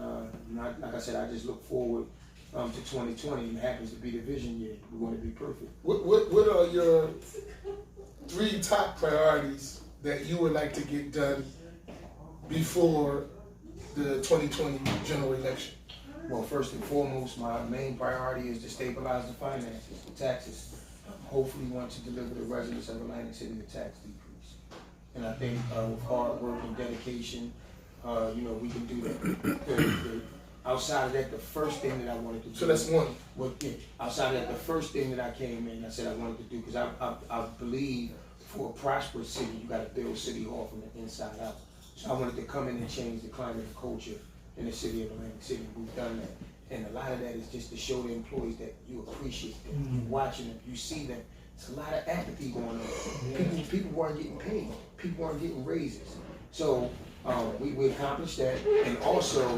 like I said, I just look forward to 2020. And it happens to be the vision year. We want to be perfect. What are your 3 top priorities that you would like to get done before the 2020 general election? Well, first and foremost, my main priority is to stabilize the finances, the taxes. Hopefully want to deliver the residents of Atlantic City a tax decrease. And I think with hard work and dedication, we can do that. Outside of that, the first thing that I wanted to do. So that's one. Well, yeah, outside of that, the first thing that I came in, I said I wanted to do, because I believe for a prosperous city, you got to build City Hall from the inside out. So I wanted to come in and change the climate and culture in the city of Atlantic City. We've done that. And a lot of that is just to show the employees that you appreciate them, you're watching them, you see them. There's a lot of apathy going on. People weren't getting paid. People weren't getting raises. So we accomplished that. And also,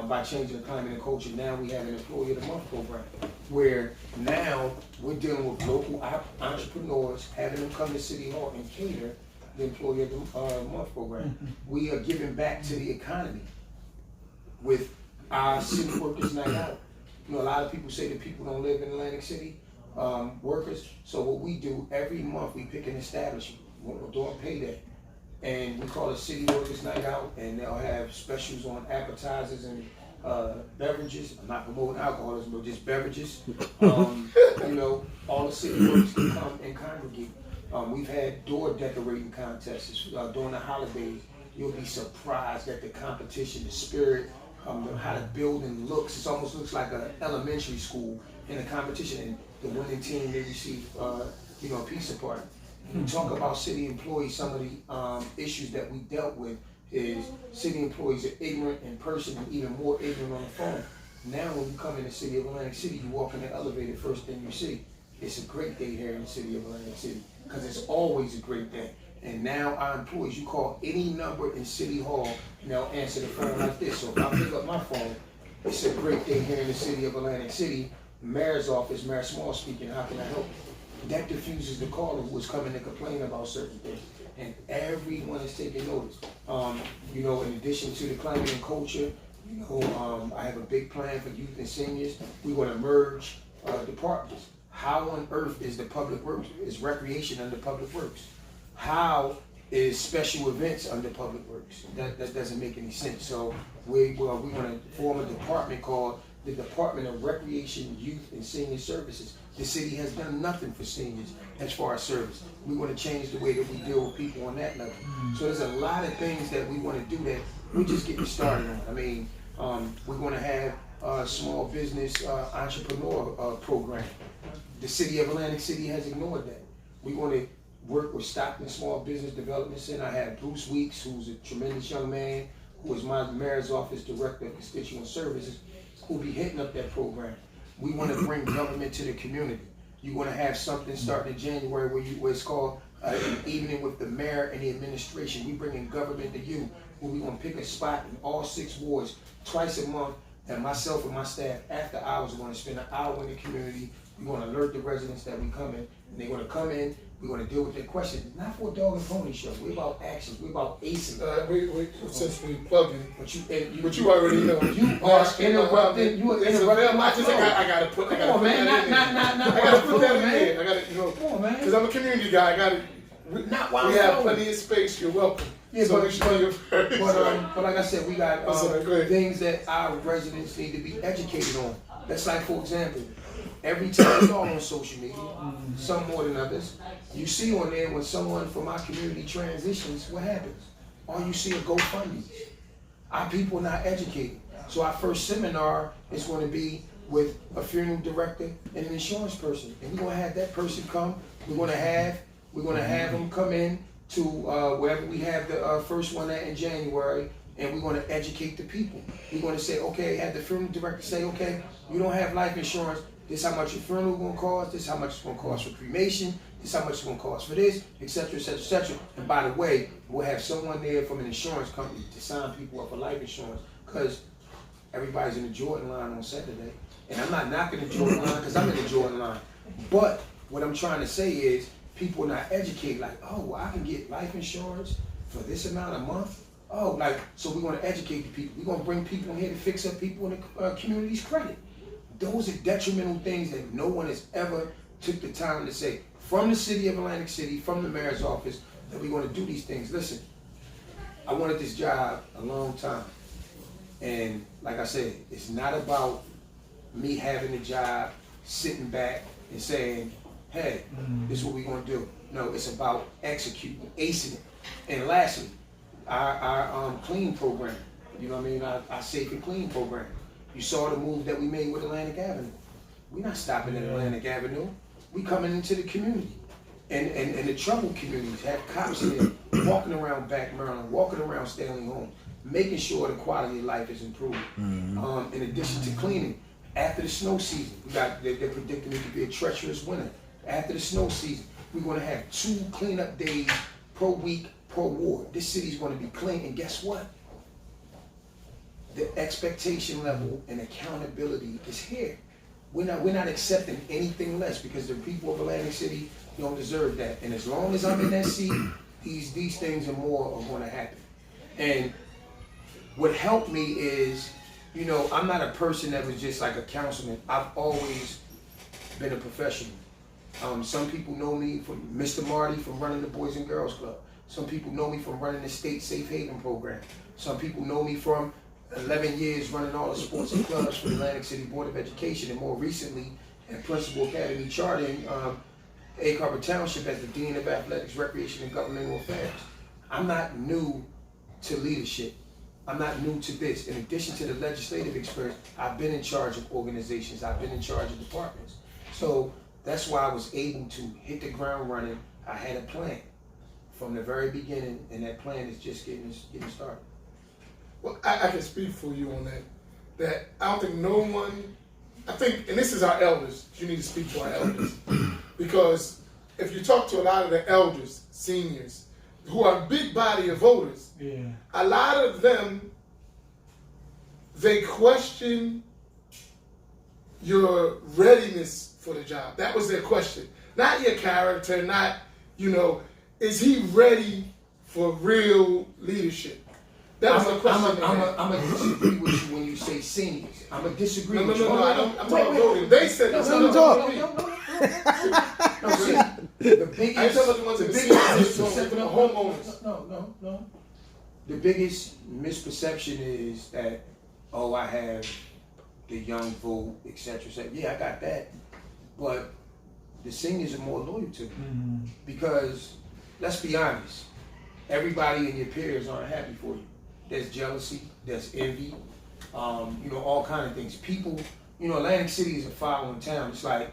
by changing the climate and culture, now we have an Employee of the Month program, where now we're dealing with local entrepreneurs, having them come to City Hall and cater the Employee of the Month program. We are giving back to the economy with our City Workers Night Out. A lot of people say that people don't live in Atlantic City, workers. So what we do, every month we pick an establishment during payday, and we call it City Workers Night Out, and they'll have specials on appetizers and beverages. I'm not promoting alcoholism, but just beverages. All the city workers can come and congregate. We've had door decorating contests during the holidays. You'll be surprised at the competition, the spirit, how the building looks. It almost looks like an elementary school in a competition. And the winning team, they receive, a pizza party. When we talk about city employees, some of the issues that we dealt with is city employees are ignorant in person and even more ignorant on the phone. Now when you come in the city of Atlantic City, you walk in the elevator, first thing you see, it's a great day here in the city of Atlantic City, because it's always a great day. And now our employees, you call any number in City Hall and they'll answer the phone like this. So if I pick up my phone, it's a great day here in the city of Atlantic City. Mayor's office, Mayor Small speaking, how can I help you? That diffuses the caller who was coming to complain about certain things. And everyone is taking notice. In addition to the climate and culture, I have a big plan for youth and seniors. We want to merge departments. How on earth is the public works, is recreation under public works? How is special events under public works? That doesn't make any sense. So we want to form a department called the Department of Recreation, Youth, and Senior Services. The city has done nothing for seniors as far as service. We want to change the way that we deal with people on that level. So there's a lot of things that we want to do that we're just getting started on. I mean, we're going to have a small business entrepreneur program. The city of Atlantic City has ignored that. We want to work with Stockton Small Business Development Center. I have Bruce Weeks, who's a tremendous young man, who is my mayor's office director of constituent services. who'll be hitting up that program. We want to bring government to the community. You want to have something starting in January where it's called an evening with the mayor and the administration. We bring in government to you, where we going to pick a spot in all 6 wards twice a month, and myself and my staff after hours are going to spend an hour in the community. We're going to alert the residents that we come in, and they're going to come in. We're going to deal with their questions. Not for a dog and pony show. We're about actions. We're about acing. Since we plugging, But you already know. You are interrupting. You are interrupting my flow. I gotta put. Come on, man. Not I gotta put that in man. there. I gotta, Come on, man. because I'm a community guy. I gotta. Not while We I'm have flowing. plenty of space. You're welcome. Yeah, So but- we should be your first. But like I said, we got I'm sorry, go ahead. things that our residents need to be educated on. That's like, for example, every time y'all on social media, some more than others, you see on there when someone from our community transitions, what happens? All you see are GoFundMes. Our people not educated. So our first seminar is going to be with a funeral director and an insurance person, and we're going to have that person come. We're going to have them come in to wherever we have the first one at in January, and we're going to educate the people. We're going to say, okay, have the funeral director say, okay, you don't have life insurance. This is how much your funeral is going to cost. This is how much it's going to cost for cremation. This is how much it's going to cost for this, etc., etc., etc. And by the way, we'll have someone there from an insurance company to sign people up for life insurance, because everybody's in the Jordan line on Saturday. And I'm not knocking the Jordan line because I'm in the Jordan line. But what I'm trying to say is people are not educated. Like, oh, well, I can get life insurance for this amount a month. Oh, like, so we're going to educate the people. We're going to bring people in here to fix up people in the community's credit. Those are detrimental things that no one has ever took the time to say from the city of Atlantic City, from the mayor's office, that we're going to do these things. Listen, I wanted this job a long time. And like I said, it's not about me having a job, sitting back and saying, hey, this is what we're going to do. No, it's about executing, acing it. And lastly, our clean program, you know what I mean, our safe and clean program. You saw the move that we made with Atlantic Avenue. We're not stopping at Atlantic Avenue. We coming into the community. And the troubled communities have cops in there walking around back Maryland, walking around Stanley Homes, making sure the quality of life is improved. In addition to cleaning, after the snow season, they're predicting it to be a treacherous winter. After the snow season, we're going to have 2 cleanup days per week per ward. This city's going to be clean, and guess what? The expectation level and accountability is here. We're not accepting anything less, because the people of Atlantic City don't deserve that. And as long as I'm in that seat, these things and more are going to happen. And what helped me is, you know, I'm not a person that was just like a councilman. I've always been a professional. Some people know me from Mr. Marty, from running the Boys and Girls Club. Some people know me from running the state safe haven program. Some people know me from 11 years running all the sports and clubs for the Atlantic City Board of Education, and more recently at Principal Academy Charting, Egg Harbor Township as the Dean of Athletics, Recreation, and Governmental Affairs. I'm not new to leadership. I'm not new to this. In addition to the legislative experience, I've been in charge of organizations. I've been in charge of departments. So that's why I was able to hit the ground running. I had a plan from the very beginning, and that plan is just getting started. Well, I can speak for you on that. That I don't think no one, I think, and this is our elders, you need to speak to our elders. Because if you talk to a lot of the elders, seniors, who are a big body of voters, a lot of them, they question your readiness for the job. That was their question. Not your character, not, you know, is he ready for real leadership? That was the question. I'm a disagree with you when you say seniors. I'm a disagree with you. No, I'm talking voting. They said this. Let me talk. The biggest, I tell the ones in the seniors, the homeowners. No. The biggest misperception is that, oh, I have the young vote, etc. Yeah, I got that. But the seniors are more loyal to me. Because, let's be honest, everybody in your peers aren't happy for you. There's jealousy, there's envy, you know, all kinds of things. People, you know, Atlantic City is a following town. It's like,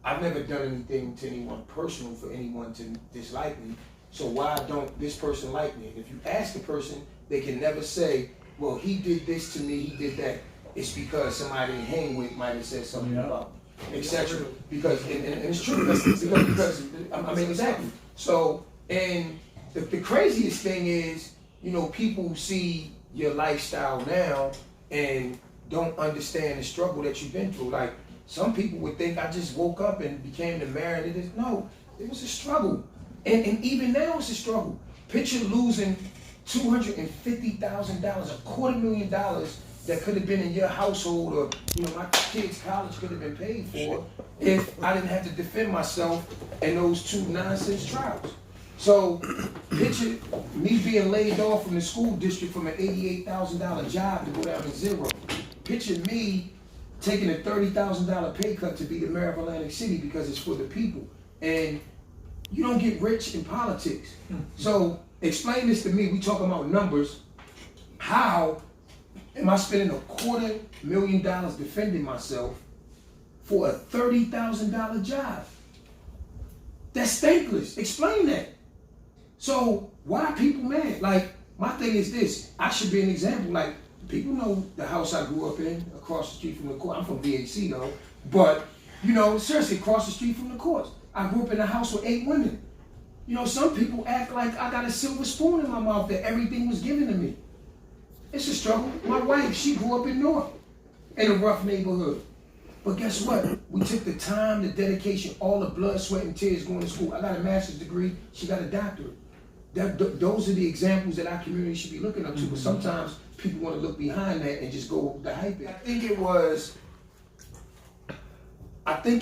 I've never done anything to anyone personal for anyone to dislike me. So why don't this person like me? And if you ask a person, they can never say, well, he did this to me, he did that. it's because somebody they hang with might have said something Yeah. about them, etc. Because and it's true because I mean exactly. So and the craziest thing is, you know, people see your lifestyle now and don't understand the struggle that you've been through. Like some people would think I just woke up and became the mayor of this. No, it was a struggle, and even now it's a struggle. Picture losing $250,000, $250,000 that could have been in your household, or you know, my kids' college could have been paid for if I didn't have to defend myself in those 2 nonsense trials. So picture me being laid off from the school district from an $88,000 job to go down to zero. Picture me taking a $30,000 pay cut to be the mayor of Atlantic City because it's for the people. And you don't get rich in politics. So explain this to me. We talking about numbers. How am I spending $250,000 defending myself for a $30,000 job? That's thankless. Explain that. So why are people mad? Like, my thing is this. I should be an example. Like, people know the house I grew up in across the street from the court. I'm from VHC though. But, you know, seriously, across the street from the courts. I grew up in a house with 8 women. You know, some people act like I got a silver spoon in my mouth that everything was given to me. It's a struggle. My wife, she grew up in North, in a rough neighborhood. But guess what? We took the time, the dedication, all the blood, sweat, and tears going to school. I got a master's degree. She got a doctorate. Those are the examples that our community should be looking up to. But sometimes people want to look behind that and just go with the hype. I think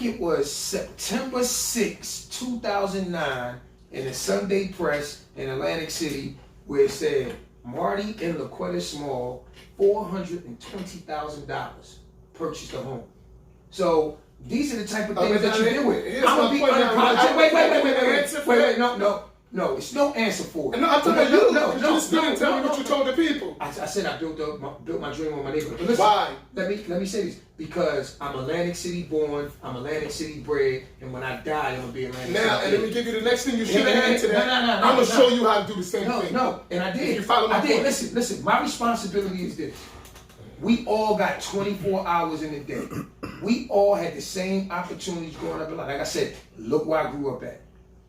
it was September 6, 2009, in the Sunday Press in Atlantic City, where it said, Marty and LaQuetta Small, $420,000 purchased a home. So these are the type of things that you deal with. I'm gonna be unapologetic. Wait, no, it's no answer for it. No, I'm talking about you. No, Tell me what you told the people. I said I built my dream on my neighborhood. But listen, why? Let me say this. Because I'm Atlantic City born, I'm Atlantic City bred, and when I die, I'm gonna be Atlantic City. Now, and let me give you the next thing you should add to that. No, I'm gonna show you how to do the same thing. No, and I did. You follow my point? Listen. My responsibility is this. We all got 24 hours in a day. We all had the same opportunities growing up in life. Like I said, look where I grew up at.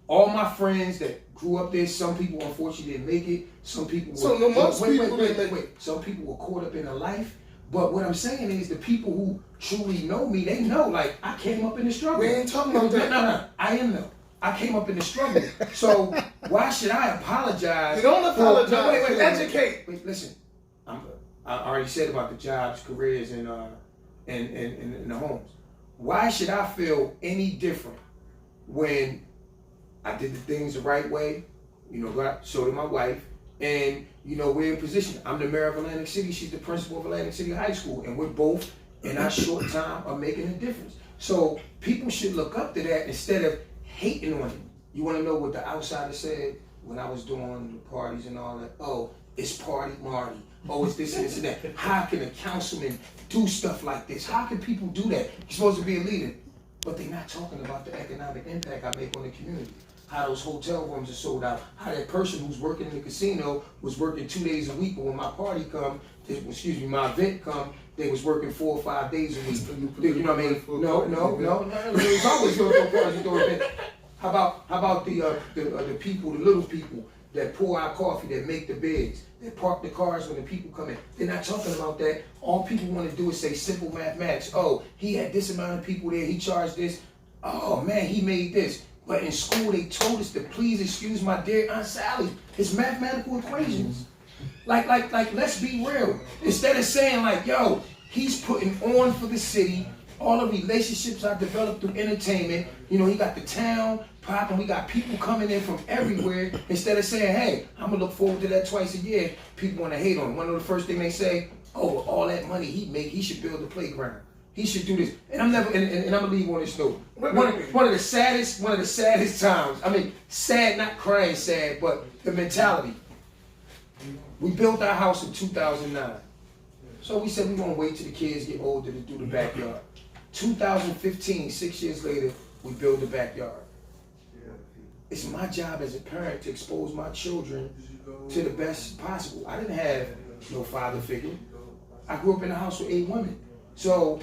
All my friends that grew up there, some people unfortunately didn't make it. Some people were, wait. Some people were caught up in a life. But what I'm saying is the people who truly know me, they know, like, I came up in the struggle. We ain't talking about that. No, I am though. I came up in the struggle. So why should I apologize? You don't apologize. Wait, educate. Wait, listen. I already said about the jobs, careers, and the homes. Why should I feel any different when I did the things the right way? You know, so did my wife. And, you know, we're in position. I'm the mayor of Atlantic City. She's the principal of Atlantic City High School. And we're both, in our short time, are making a difference. So people should look up to that instead of hating on it. You want to know what the outsider said when I was doing the parties and all that? Oh, it's Party Marty. Oh, it's this and this and that. How can a councilman do stuff like this? How can people do that? You're supposed to be a leader. But they're not talking about the economic impact I make on the community. How those hotel rooms are sold out. How that person who's working in the casino was working 2 days a week, but when my party come, my event come, they was working 4 or 5 days a week. You know what I mean? No. There's always doing parties doing events. How about the people, the little people that pour our coffee, that make the beds, that park the cars when the people come in? They're not talking about that. All people want to do is say simple mathematics. Oh, he had this amount of people there. He charged this. Oh man, he made this. But in school, they told us to please excuse my dear Aunt Sally. It's mathematical equations. Like, let's be real. Instead of saying like, yo, he's putting on for the city, all the relationships I developed through entertainment. You know, he got the town popping. We got people coming in from everywhere. Instead of saying, hey, I'm gonna look forward to that twice a year, people want to hate on him. One of the first things they say, oh, with all that money he make, he should build a playground. He should do this, and I'm never. And I'm gonna leave on this note. One of the saddest times. I mean, sad, not crying sad, but the mentality. We built our house in 2009, so we said we gonna wait till the kids get older to do the backyard. 2015, 6 years later, we built the backyard. It's my job as a parent to expose my children to the best possible. I didn't have no father figure. I grew up in a house with 8 women. So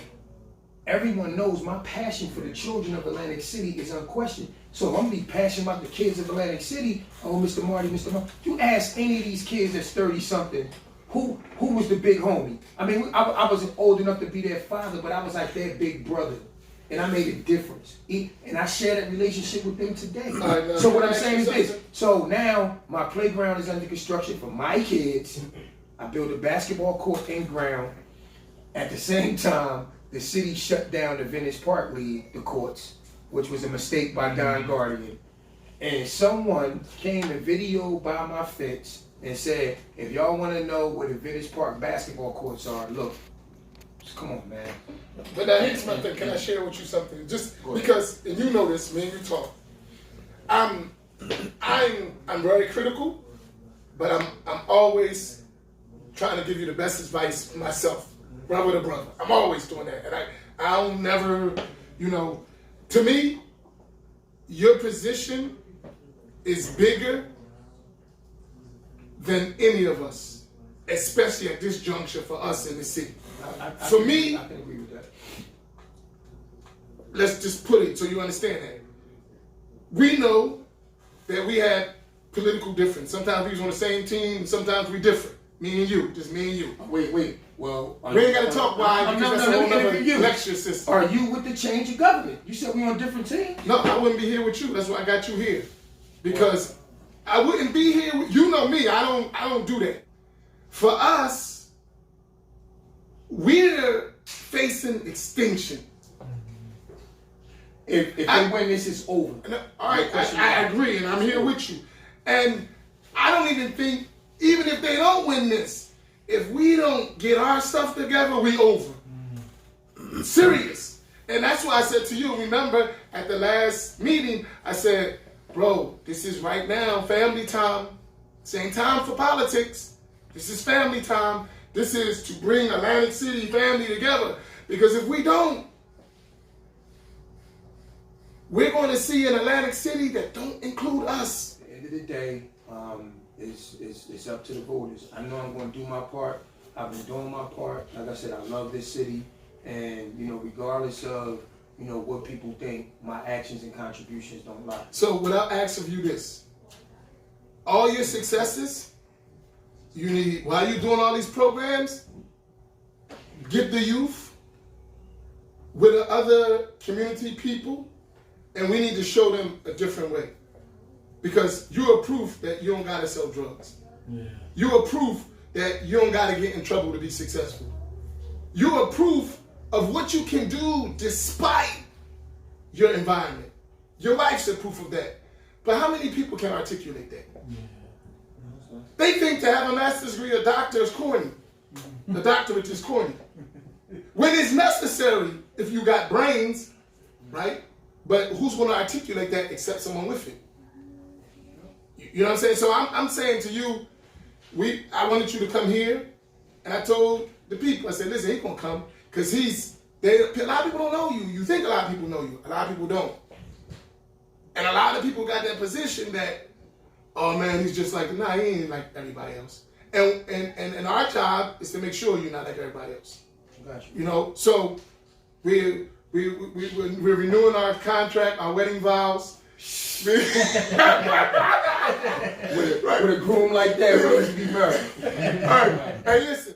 everyone knows my passion for the children of Atlantic City is unquestioned. So if I'm gonna be passionate about the kids of Atlantic City, oh, Mr. Marty, you ask any of these kids that's 30-something, who was the big homie? I mean, I wasn't old enough to be their father, but I was like their big brother. And I made a difference. And I share that relationship with them today. So what I'm saying is this. So now my playground is under construction for my kids. I built a basketball court and ground. At the same time, the city shut down the Venice Park League, the courts, which was a mistake by Don Guardian. And someone came and videoed by my fence and said, if y'all want to know where the Venice Park basketball courts are, look. Come on, man. But now here's my thing. Can I share with you something? Just because, and you know this, me and you talk. I'm very critical, but I'm always trying to give you the best advice myself, brother to brother. I'm always doing that, and I'll never, to me, your position is bigger than any of us, especially at this juncture for us in the city. For me, I can agree with that. Let's just put it so you understand that. We know that we had political difference. Sometimes we was on the same team, sometimes we different. Me and you, just me and you. Wait. Well, we ain't got to talk why, because that's a whole other lecture system. Are you with the change of government? You said we on different teams. No, I wouldn't be here with you. That's why I got you here. Because I wouldn't be here with, you know me, I don't do that. For us, we're facing extinction. If they win, this is over. All right, I agree, and I'm here with you. And I don't even think, even if they don't win this, if we don't get our stuff together, we over. Serious. And that's why I said to you, remember, at the last meeting, I said, bro, this is right now family time. Same time for politics. This is family time. This is to bring Atlantic City family together. Because if we don't, we're going to see an Atlantic City that don't include us. At the end of the day, it's up to the voters. I know I'm going to do my part. I've been doing my part. Like I said, I love this city. And, regardless of, what people think, my actions and contributions don't lie. So what I'll ask of you this. All your successes, you need, while you're doing all these programs, get the youth with the other community people, and we need to show them a different way. Because you're proof that you don't gotta sell drugs. Yeah. You're proof that you don't gotta get in trouble to be successful. You're proof of what you can do despite your environment. Your life's a proof of that. But how many people can articulate that? Yeah. They think to have a master's degree, a doctor is corny. The doctorate is corny. When it's necessary, if you got brains, right? But who's going to articulate that except someone with it? You know what I'm saying? So I'm saying to you, I wanted you to come here, and I told the people, I said, listen, he's going to come, because a lot of people don't know you. You think a lot of people know you. A lot of people don't. And a lot of people got that position that, oh man, he's just like, nah, he ain't like everybody else. And our job is to make sure you're not like everybody else. Gotcha. So we're renewing our contract, our wedding vows. With a groom like that, we're going to be married. All right. Hey, listen.